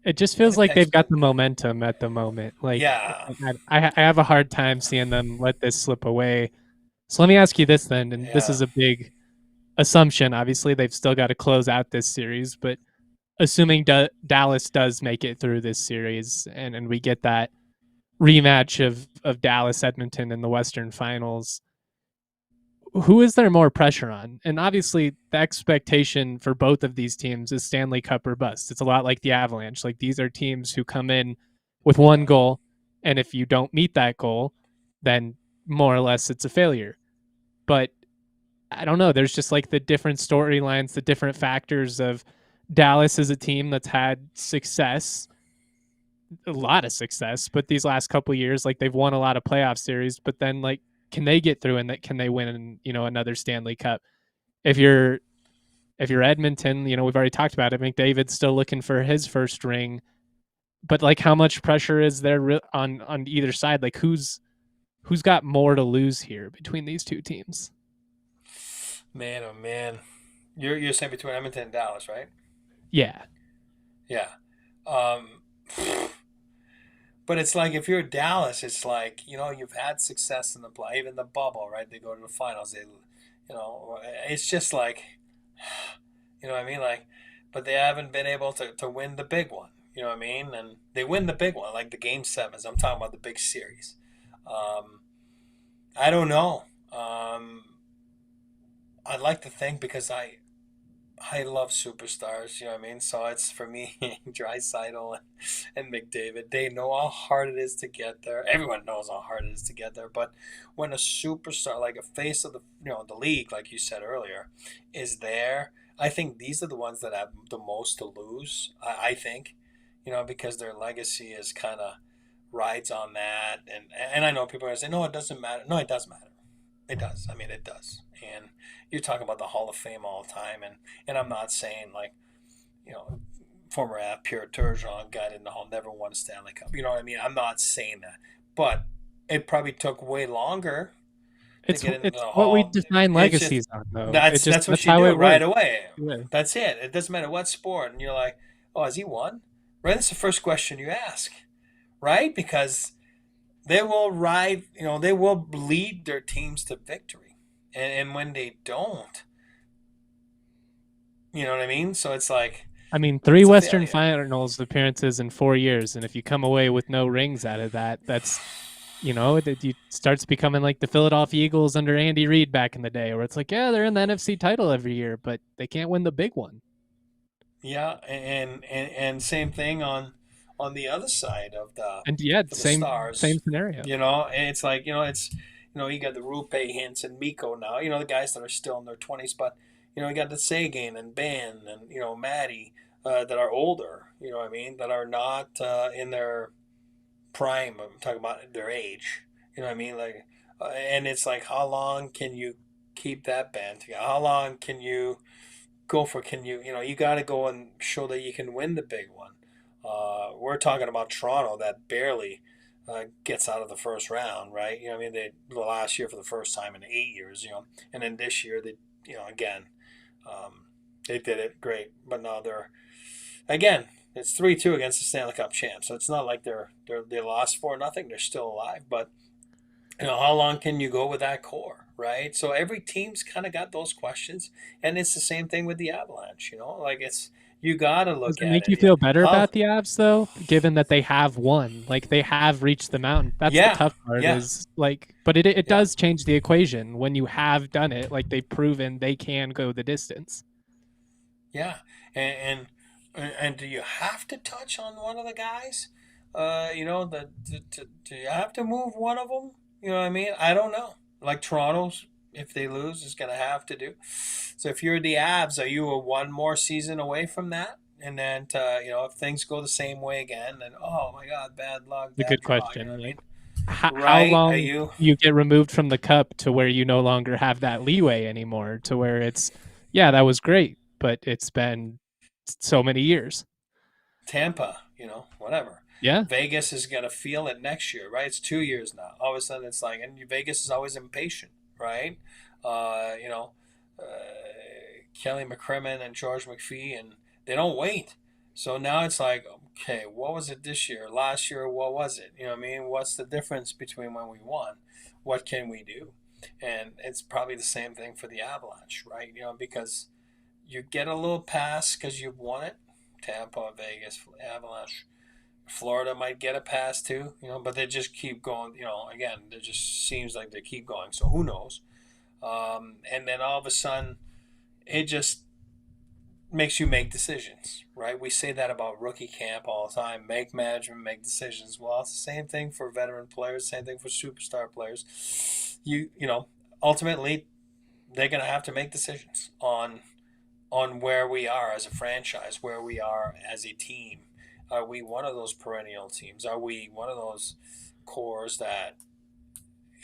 it just feels like they've got the momentum at the moment. Like, yeah, I have a hard time seeing them let this slip away. So let me ask you this then, and this is a big assumption. Obviously, they've still got to close out this series, but assuming Dallas does make it through this series and we get that rematch of Dallas Edmonton in the Western Finals, who is there more pressure on? And obviously the expectation for both of these teams is Stanley Cup or bust. It's a lot like the Avalanche. Like, these are teams who come in with one goal, and if you don't meet that goal, then more or less it's a failure. But I don't know. There's just like the different storylines, the different factors of Dallas is a team that's had success, a lot of success, but these last couple of years, like, they've won a lot of playoff series, but then like, can they get through and can they win, another Stanley Cup? If you're Edmonton, we've already talked about it. McDavid's still looking for his first ring, but like, how much pressure is there on either side? Like, who's got more to lose here between these two teams? Man, oh man, you're saying between Edmonton and Dallas, right? Yeah. Um, but it's like if you're Dallas, it's like you've had success in the play, even the bubble, right? They go to the finals. It's just like, what I mean, like, but they haven't been able to win the big one. You know what I mean? And they win the big one, like the game sevens. I'm talking about the big series. I don't know. I'd like to think because I love superstars, you know what I mean? So it's for me, Draisaitl and McDavid. They know how hard it is to get there. Everyone knows how hard it is to get there. But when a superstar, like a face of the league, like you said earlier, is there, I think these are the ones that have the most to lose. I think, because their legacy is kind of rides on that. And I know people are going to say, no, it doesn't matter. No, it does matter. It does. I mean, it does. And you're talking about the Hall of Fame all the time. And I'm not saying like, former Pierre Turgeon got in the Hall, never won a Stanley Cup. You know what I mean? I'm not saying that. But it probably took way longer to get into the Hall. What we define legacies on, though. That's what you do right away. Yeah. That's it. It doesn't matter what sport. And you're like, oh, has he won? Right? That's the first question you ask. Right? Because they will ride, they will lead their teams to victory. And when they don't, you know what I mean? So it's like... I mean, 3 Western Finals appearances in 4 years, and if you come away with no rings out of that, that's, it starts becoming like the Philadelphia Eagles under Andy Reid back in the day, where it's like, yeah, they're in the NFC title every year, but they can't win the big one. Yeah, and same thing on the other side of the stars. Same scenario. And it's like, it's you got the Rupe Hintz and Miko now, the guys that are still in their 20s, but you got the Sagan and Ben and Maddie that are older, you know what I mean, that are not in their prime. I'm talking about their age, you know what I mean, like and it's like, how long can you keep that band together? How long can you go for? You got to go and show that you can win the big one. We're talking about Toronto that barely gets out of the first round, right? I mean, they last year for the first time in 8 years, and then this year they, again, they did it great, but now it's 3-2 against the Stanley Cup champs, so it's not like they lost 4-0. They're still alive, but how long can you go with that core, right? So every team's kind of got those questions, and it's the same thing with the Avalanche. Like You got to Does look it at make you it. feel better How? about the Avs though, given that they have won? Like they have reached the mountain. That's the Yeah, tough part yeah, is like, but it yeah, does change the equation when you have done it. Like they've proven they can go the distance. yeah. And do you have to touch on one of the guys? Do you have to move one of them? You know what I mean? I don't know. Like Toronto's, if they lose, is going to have to do. So if you're the Avs, are you a one more season away from that? And then, if things go the same way again, then oh my God, bad luck, It's a bad good draw. You know question. what I Like mean? how Right? Are long you? you get removed from the cup to where you no longer have that leeway anymore, to where it's, yeah, that was great, but it's been so many years. Tampa, whatever. Yeah. Vegas is going to feel it next year, right? It's 2 years now. All of a sudden, it's like, and Vegas is always impatient, right? Uh, you know, uh, Kelly McCrimmon and George McPhee, and they don't wait. So now it's like, okay, what was it this year? Last year, what was it? You know what I mean? What's the difference between when we won? What can we do? And it's probably the same thing for the Avalanche, right? Because you get a little pass because you've won it. Tampa, Vegas, Avalanche, Florida might get a pass too, but they just keep going. Again, it just seems like they keep going. So who knows? And then all of a sudden, it just makes you make decisions, right? We say that about rookie camp all the time. Make management, make decisions. Well, it's the same thing for veteran players. Same thing for superstar players. Ultimately, they're going to have to make decisions on where we are as a franchise, where we are as a team. Are we one of those perennial teams? Are we one of those cores that?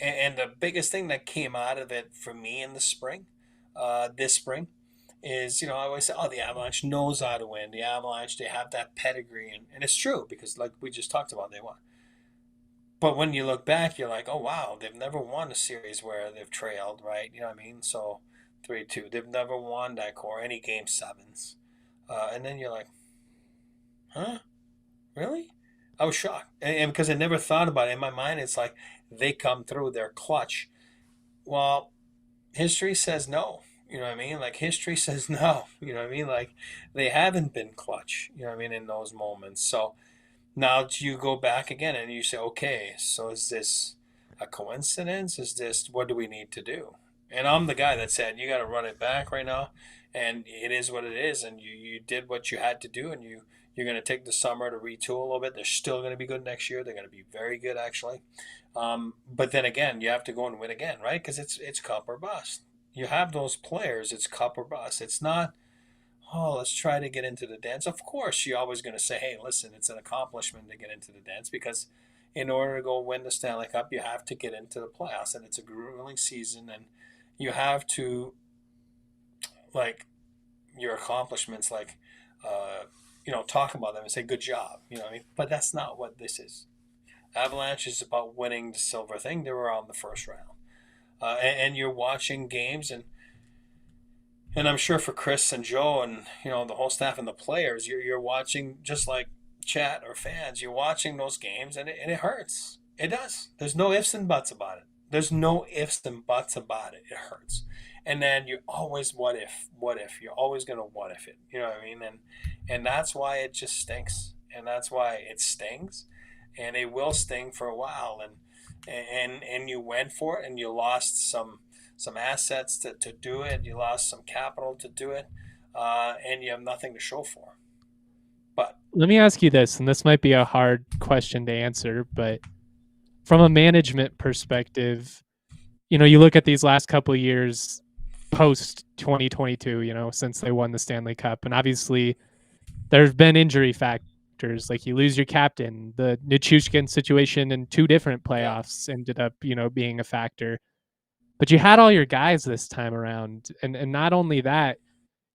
And the biggest thing that came out of it for me in the spring, this spring, is I always say, oh, the Avalanche knows how to win. The Avalanche, they have that pedigree, and it's true because like we just talked about, they won. But when you look back, you're like, oh wow, they've never won a series where they've trailed, right? You know what I mean? So 3-2, they've never won that core any game sevens, and then you're like, huh, really? I was shocked, and because I never thought about it in my mind, it's like they come through, they're clutch. Well, history says no. You know what I mean? Like history says no. You know what I mean? Like they haven't been clutch. You know what I mean in those moments. So now you go back again and you say, okay, so is this a coincidence? Is this what do we need to do? And I'm the guy that said you got to run it back right now, and it is what it is. And you did what you had to do, and you're going to take the summer to retool a little bit. They're still going to be good next year. They're going to be very good actually. But then again, you have to go and win again, right? Because it's cup or bust. You have those players. It's cup or bust. It's not, oh, let's try to get into the dance. Of course, you're always going to say, hey, listen, it's an accomplishment to get into the dance because in order to go win the Stanley Cup, you have to get into the playoffs, and it's a grueling season, and you have to like your accomplishments, like talk about them and say good job. You know what I mean? But that's not what this is. Avalanche is about winning the silver thing. They were on the first round, and you're watching games, and I'm sure for Chris and Joe and the whole staff and the players, you're watching just like chat or fans. You're watching those games, and it hurts. It does. There's no ifs and buts about it. There's no ifs and buts about it. It hurts. And then you always what if, what if. You're always gonna what if it. You know what I mean? And that's why it just stinks. And that's why it stings. And it will sting for a while. And you went for it and you lost some assets to do it. You lost some capital to do it, and you have nothing to show for. But Let me ask you this, and this might be a hard question to answer, but from a management perspective, you look at these last couple of years post 2022, since they won the Stanley Cup, and obviously there's been injury factors. Like you lose your captain, the Nichushkin situation in two different yeah, playoffs ended up, being a factor. But you had all your guys this time around, and not only that,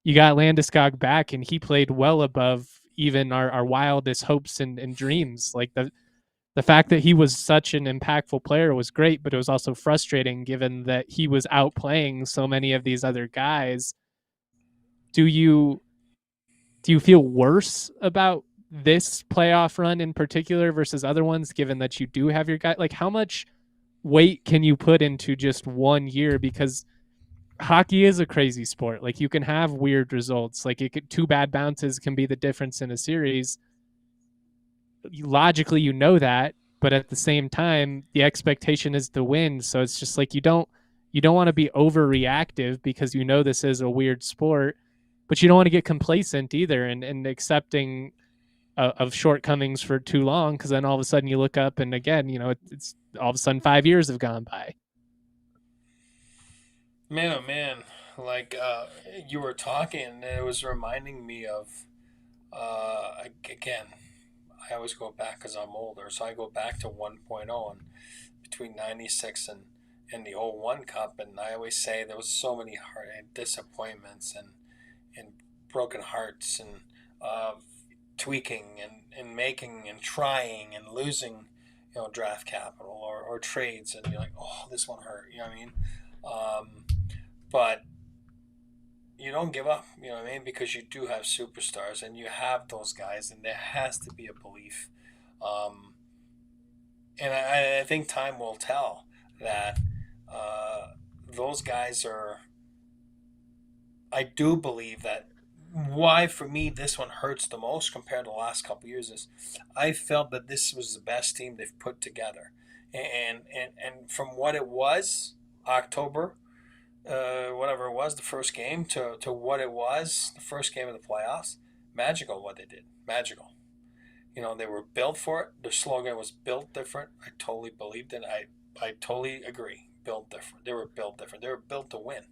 you got Landeskog back, and he played well above even our wildest hopes and dreams. Like the fact that he was such an impactful player was great, but it was also frustrating given that he was outplaying so many of these other guys. Do you feel worse about this playoff run in particular versus other ones, given that you do have your guy? Like, how much weight can you put into just 1 year? Because hockey is a crazy sport. Like, you can have weird results. Like, two bad bounces can be the difference in a series. Logically, you know that, but at the same time, the expectation is to win. So it's just like you don't want to be overreactive because you know this is a weird sport, but you don't want to get complacent either and accepting of shortcomings for too long, because then all of a sudden you look up and again, it's all of a sudden 5 years have gone by. Man, oh man, like you were talking, and it was reminding me of again. I always go back because I'm older, so I go back to 1.0 and between '96 and the '01 Cup, and I always say there was so many disappointments and broken hearts and uh, tweaking and making and trying and losing, draft capital or trades, and you're like, oh, this one hurt. You know what I mean? Um, but you don't give up, you know what I mean? Because you do have superstars and you have those guys, and there has to be a belief. Um, and I think time will tell that uh, those guys are. I do believe that why for me this one hurts the most compared to the last couple of years is I felt that this was the best team they've put together, and from what it was October, whatever it was, the first game to what it was the first game of the playoffs, magical what they did, magical. They were built for it. Their slogan was built different. I totally believed it. I totally agree. Built different. They were built different. They were built to win.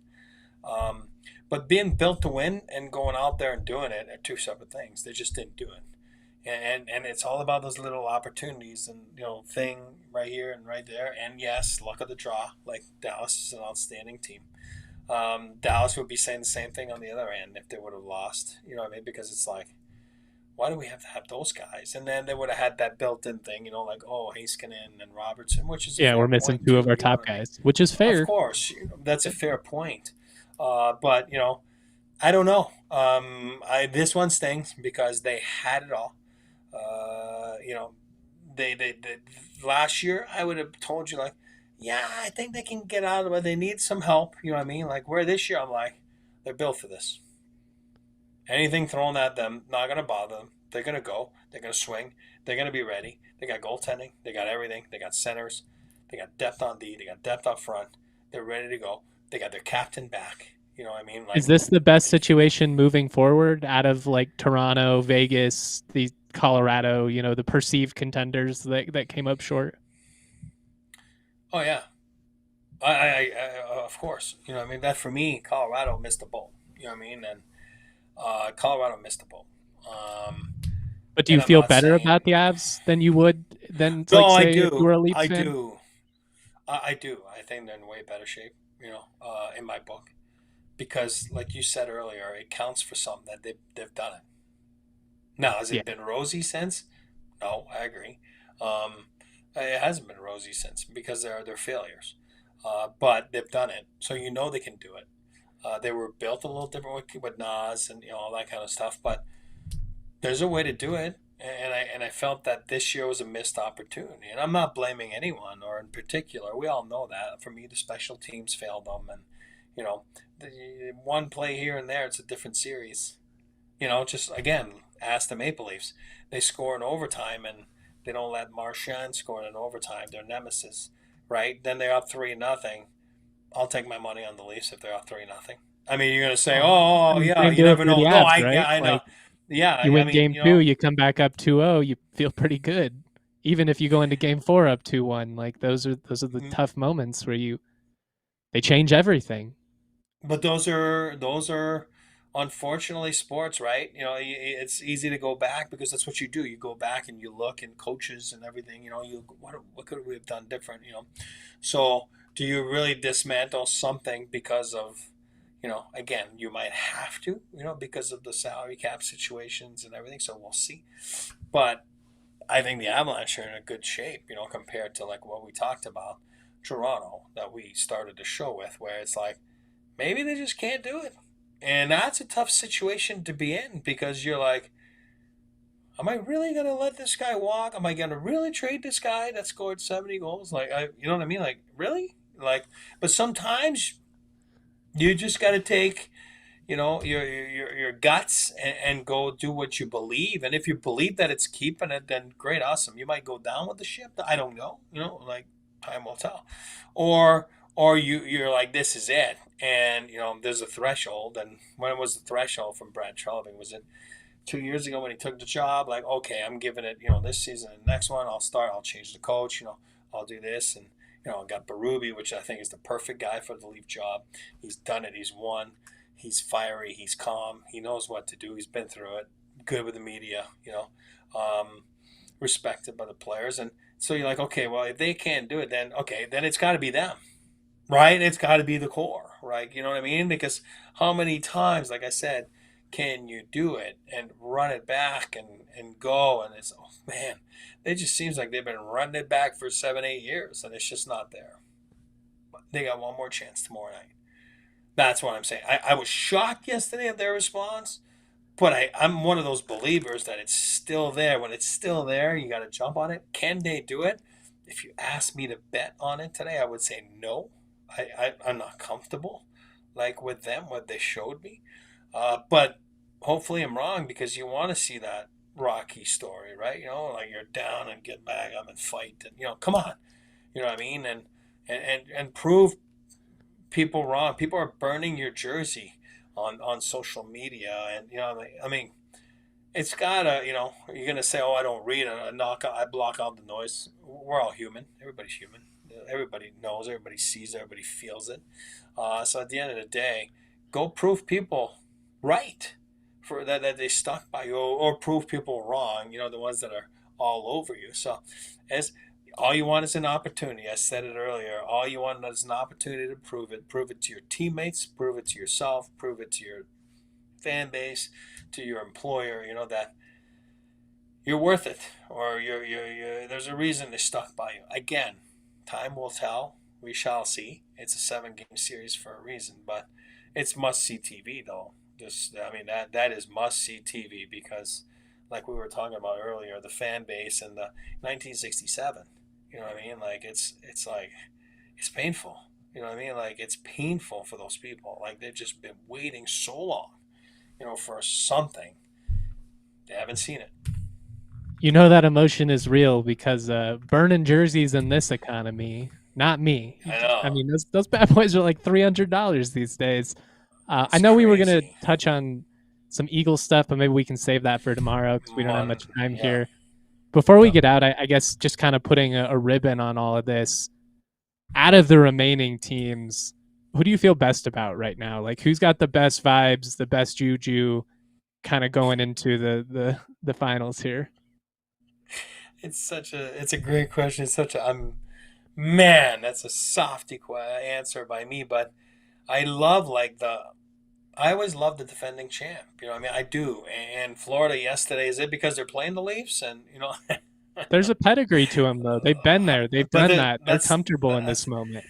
Um, but being built to win and going out there and doing it are two separate things. They just didn't do it. And it's all about those little opportunities and thing right here and right there. And yes, luck of the draw. Like Dallas is an outstanding team. Dallas would be saying the same thing on the other end if they would have lost. You know what I mean? Because it's like, why do we have to have those guys? And then they would have had that built-in thing, like, oh, Heiskanen and Robertson, which is a Yeah, fair we're missing point two too. of our You know top what I mean? guys, which is Of fair. course, that's a fair point. But I don't know. This one stings because they had it all. They last year I would have told you like, yeah, I think they can get out of it. They need some help. You know what I mean? Like where this year I'm like, they're built for this. Anything thrown at them, not gonna bother them. They're gonna go. They're gonna swing. They're gonna be ready. They got goaltending. They got everything. They got centers. They got depth on D. They got depth up front. They're ready to go. They got their captain back. You know what I mean? Like, Is this the best situation moving forward out of like Toronto, Vegas, the Colorado, the perceived contenders that came up short? oh yeah, I of course. You know what I mean? That for me, Colorado missed the boat. You know what I mean? And Colorado missed the boat. Um, But do you and I'm feel not better saying about the Avs than you would no. like I say if you do. were a Leafs I fan? do. I do. I think they're in way better shape. In my book, because like you said earlier, it counts for something that they've done it. Now, has Yeah. it been rosy since? No, I agree. Um, it hasn't been rosy since because they're failures, but they've done it, so they can do it. They were built a little different with Nas and all that kind of stuff, but there's a way to do it. And I felt that this year was a missed opportunity, and I'm not blaming anyone or in particular. We all know that. For me, the special teams failed them, and the one play here and there, it's a different series. Just again, ask the Maple Leafs. They score in overtime, and they don't let Marchand score in overtime. Their nemesis, right? Then they're up 3-0. I'll take my money on the Leafs if they're up 3-0. I mean, you're gonna say, Oh, I "Oh, mean, yeah, same you deal never for the know." No, Avs, yeah, right? I know. Like, Yeah, you I win mean, game 2, you come back up 2-0, you feel pretty good. Even if you go into game 4 up 2-1, like those are the mm, tough moments where they change everything. but those are unfortunately sports, right? It's easy to go back because that's what you do. You go back and you look and coaches and everything. What could we have done different? So do you really dismantle something because of, again, you might have to, because of the salary cap situations and everything. So we'll see. But I think the Avalanche are in a good shape, compared to like what we talked about, Toronto that we started the show with, where it's like maybe they just can't do it. And that's a tough situation to be in because you're like, am I really going to let this guy walk? Am I going to really trade this guy that scored 70 goals? Like, you know what I mean? Like, really? Like, but sometimes You just got to take, your guts and go do what you believe. And if you believe that it's keeping it, then great, awesome. You might go down with the ship. I don't know. Like time will tell. Or you're like, this is it. And there's a threshold. And when was the threshold from Brad Treliving? Was it 2 years ago when he took the job? Like, okay, I'm giving it, this season and next one I'll change the coach, I'll do this. And I got Berube, which I think is the perfect guy for the Leaf job. He's done it. He's won. He's fiery. He's calm. He knows what to do. He's been through it. Good with the media, respected by the players. And so you're like, okay, well, if they can't do it, then it's got to be them, right? It's got to be the core, right? You know what I mean? Because how many times, like I said, can you do it and run it back and go? And it's, oh man, it just seems like they've been running it back for 7-8 years and it's just not there. But they got one more chance tomorrow night. That's what I'm saying. I was shocked yesterday at their response, but I'm one of those believers that it's still there. When it's still there, you got to jump on it. Can they do it? If you asked me to bet on it today, I would say no. I'm not comfortable like with them, what they showed me. But hopefully I'm wrong, because you want to see that Rocky story, right? Like you're down and get back up and fight. And, come on. You know what I mean? And prove people wrong. People are burning your jersey on social media. And, I mean, it's gotta, you're going to say, oh, I don't read it. I block out the noise. We're all human. Everybody's human. Everybody knows, everybody sees, everybody feels it. So at the end of the day, go prove people right for that they stuck by you, or prove people wrong, the ones that are all over you. So as all you want is an opportunity. I said it earlier. All you want is an opportunity to prove it. Prove it to your teammates, prove it to yourself, prove it to your fan base, to your employer, that you're worth it, or you're there's a reason they stuck by you. Again, time will tell. We shall see. It's a 7-game series for a reason, but it's must-see TV, though. That is must-see TV, because, like we were talking about earlier, the fan base and the 1967. You know what I mean? Like it's like it's painful. You know what I mean? Like it's painful for those people. Like they've just been waiting so long, for something. They haven't seen it. That emotion is real, because burning jerseys in this economy, not me. I know. I mean, those bad boys are like $300 these days. I know crazy. We were going to touch on some Eagle stuff, but maybe we can save that for tomorrow, because we don't have much time here. Before we get out, I guess just kind of putting a ribbon on all of this, out of the remaining teams, who do you feel best about right now? Like, who's got the best vibes, the best juju kind of going into the finals here? It's a great question. It's such a, man, that's a softy answer by me, but I always love the defending champ. I do. And Florida yesterday, is it because they're playing the Leafs? And, There's a pedigree to them, though. They've been there. They've done that. They're comfortable in this moment.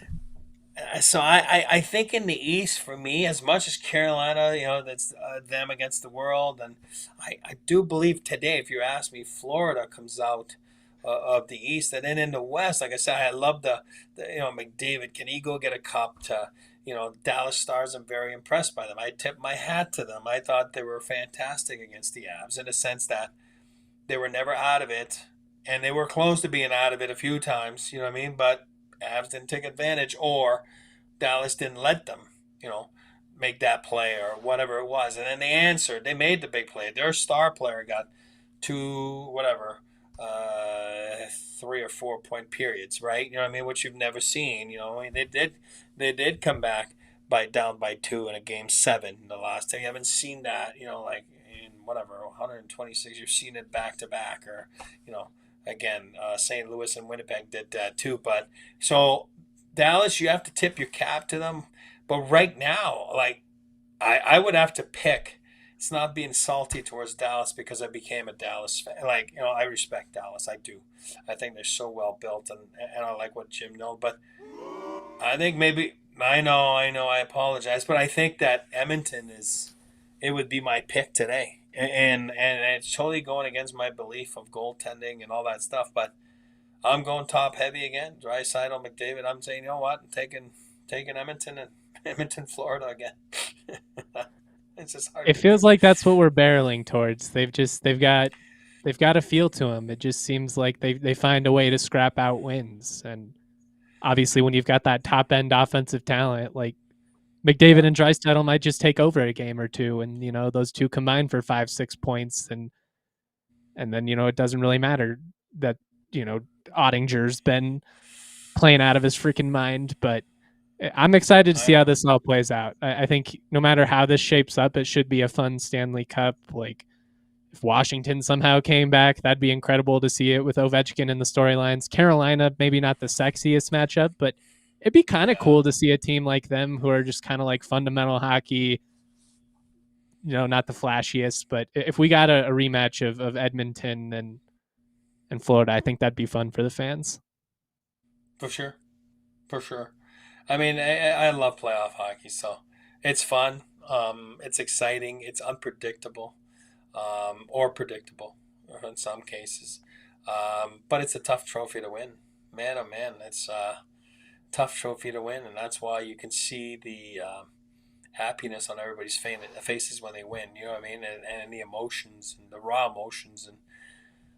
So I think in the East, for me, as much as Carolina, that's them against the world. And I do believe today, if you ask me, Florida comes out of the East. And then in the West, like I said, I love the McDavid. Can he go get a cup to, Dallas Stars? I'm very impressed by them. I tip my hat to them. I thought they were fantastic against the Avs, in the sense that they were never out of it. And they were close to being out of it a few times, you know what I mean? But Avs didn't take advantage, or Dallas didn't let them, make that play or whatever it was. And then they answered. They made the big play. Their star player got 3 or 4 point periods, right? You know what I mean? Which you've never seen. They did come back down by 2 in a game 7 in the last time. You haven't seen that, like in 126. You've seen it back to back, or again, St. Louis and Winnipeg did that too. But so Dallas, you have to tip your cap to them. But right now, like I would have to pick. It's not being salty towards Dallas, because I became a Dallas fan. Like, I respect Dallas. I do. I think they're so well built, and I like what Jim knows. But I think maybe, I know, I apologize. But I think that Edmonton it would be my pick today. And it's totally going against my belief of goaltending and all that stuff. But I'm going top heavy again. Draisaitl, McDavid. I'm saying, you know what? I'm taking Edmonton, and Edmonton, Florida again. It's just hard. It feels like that's what we're barreling towards. They've got a feel to them. It just seems like they find a way to scrap out wins. And obviously, when you've got that top end offensive talent, like McDavid and Draisaitl might just take over a game or two, and those two combine for 5-6 points, and then it doesn't really matter that Ottinger's been playing out of his freaking mind. But I'm excited to see how this all plays out. I think no matter how this shapes up, it should be a fun Stanley Cup. Like, if Washington somehow came back, that'd be incredible to see it with Ovechkin in the storylines. Carolina, maybe not the sexiest matchup, but it'd be kind of cool to see a team like them who are just kind of like fundamental hockey, not the flashiest. But if we got a rematch of Edmonton and Florida, I think that'd be fun for the fans. For sure. For sure. I mean, I love playoff hockey, so it's fun. It's exciting. It's unpredictable, or predictable in some cases. But it's a tough trophy to win. Man, oh man, it's a tough trophy to win, and that's why you can see the happiness on everybody's faces when they win. You know what I mean? And the emotions and the raw emotions. And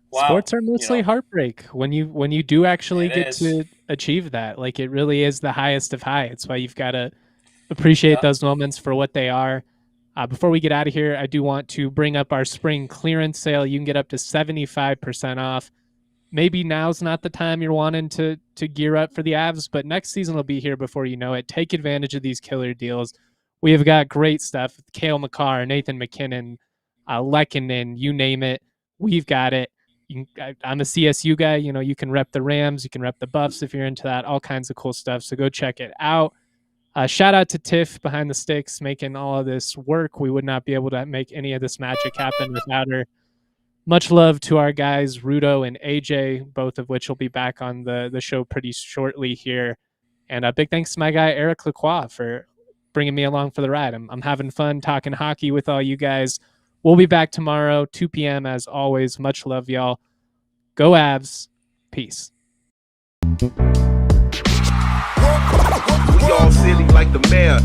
wow, sports are mostly heartbreak when you do actually get to achieve that. Like, it really is the highest of high. It's why you've got to appreciate those moments for what they are. Before we get out of here, I do want to bring up our spring clearance sale. You can get up to 75% off. Maybe now's not the time you're wanting to gear up for the Avs, but next season will be here before you know it. Take advantage of these killer deals. We have got great stuff. Cale Makar, Nathan McKinnon, Lehkonen, you name it. We've got it. I'm a CSU guy. You can rep the Rams. You can rep the Buffs if you're into that. All kinds of cool stuff. So go check it out. Shout out to Tiff behind the sticks, making all of this work. We would not be able to make any of this magic happen without her. Much love to our guys, Rudo and AJ, both of which will be back on the show pretty shortly here. And a big thanks to my guy, Eric Lacroix, for bringing me along for the ride. I'm having fun talking hockey with all you guys. We'll be back tomorrow, 2 p.m. as always. Much love, y'all. Go Avs. Peace. We all silly like the mayor.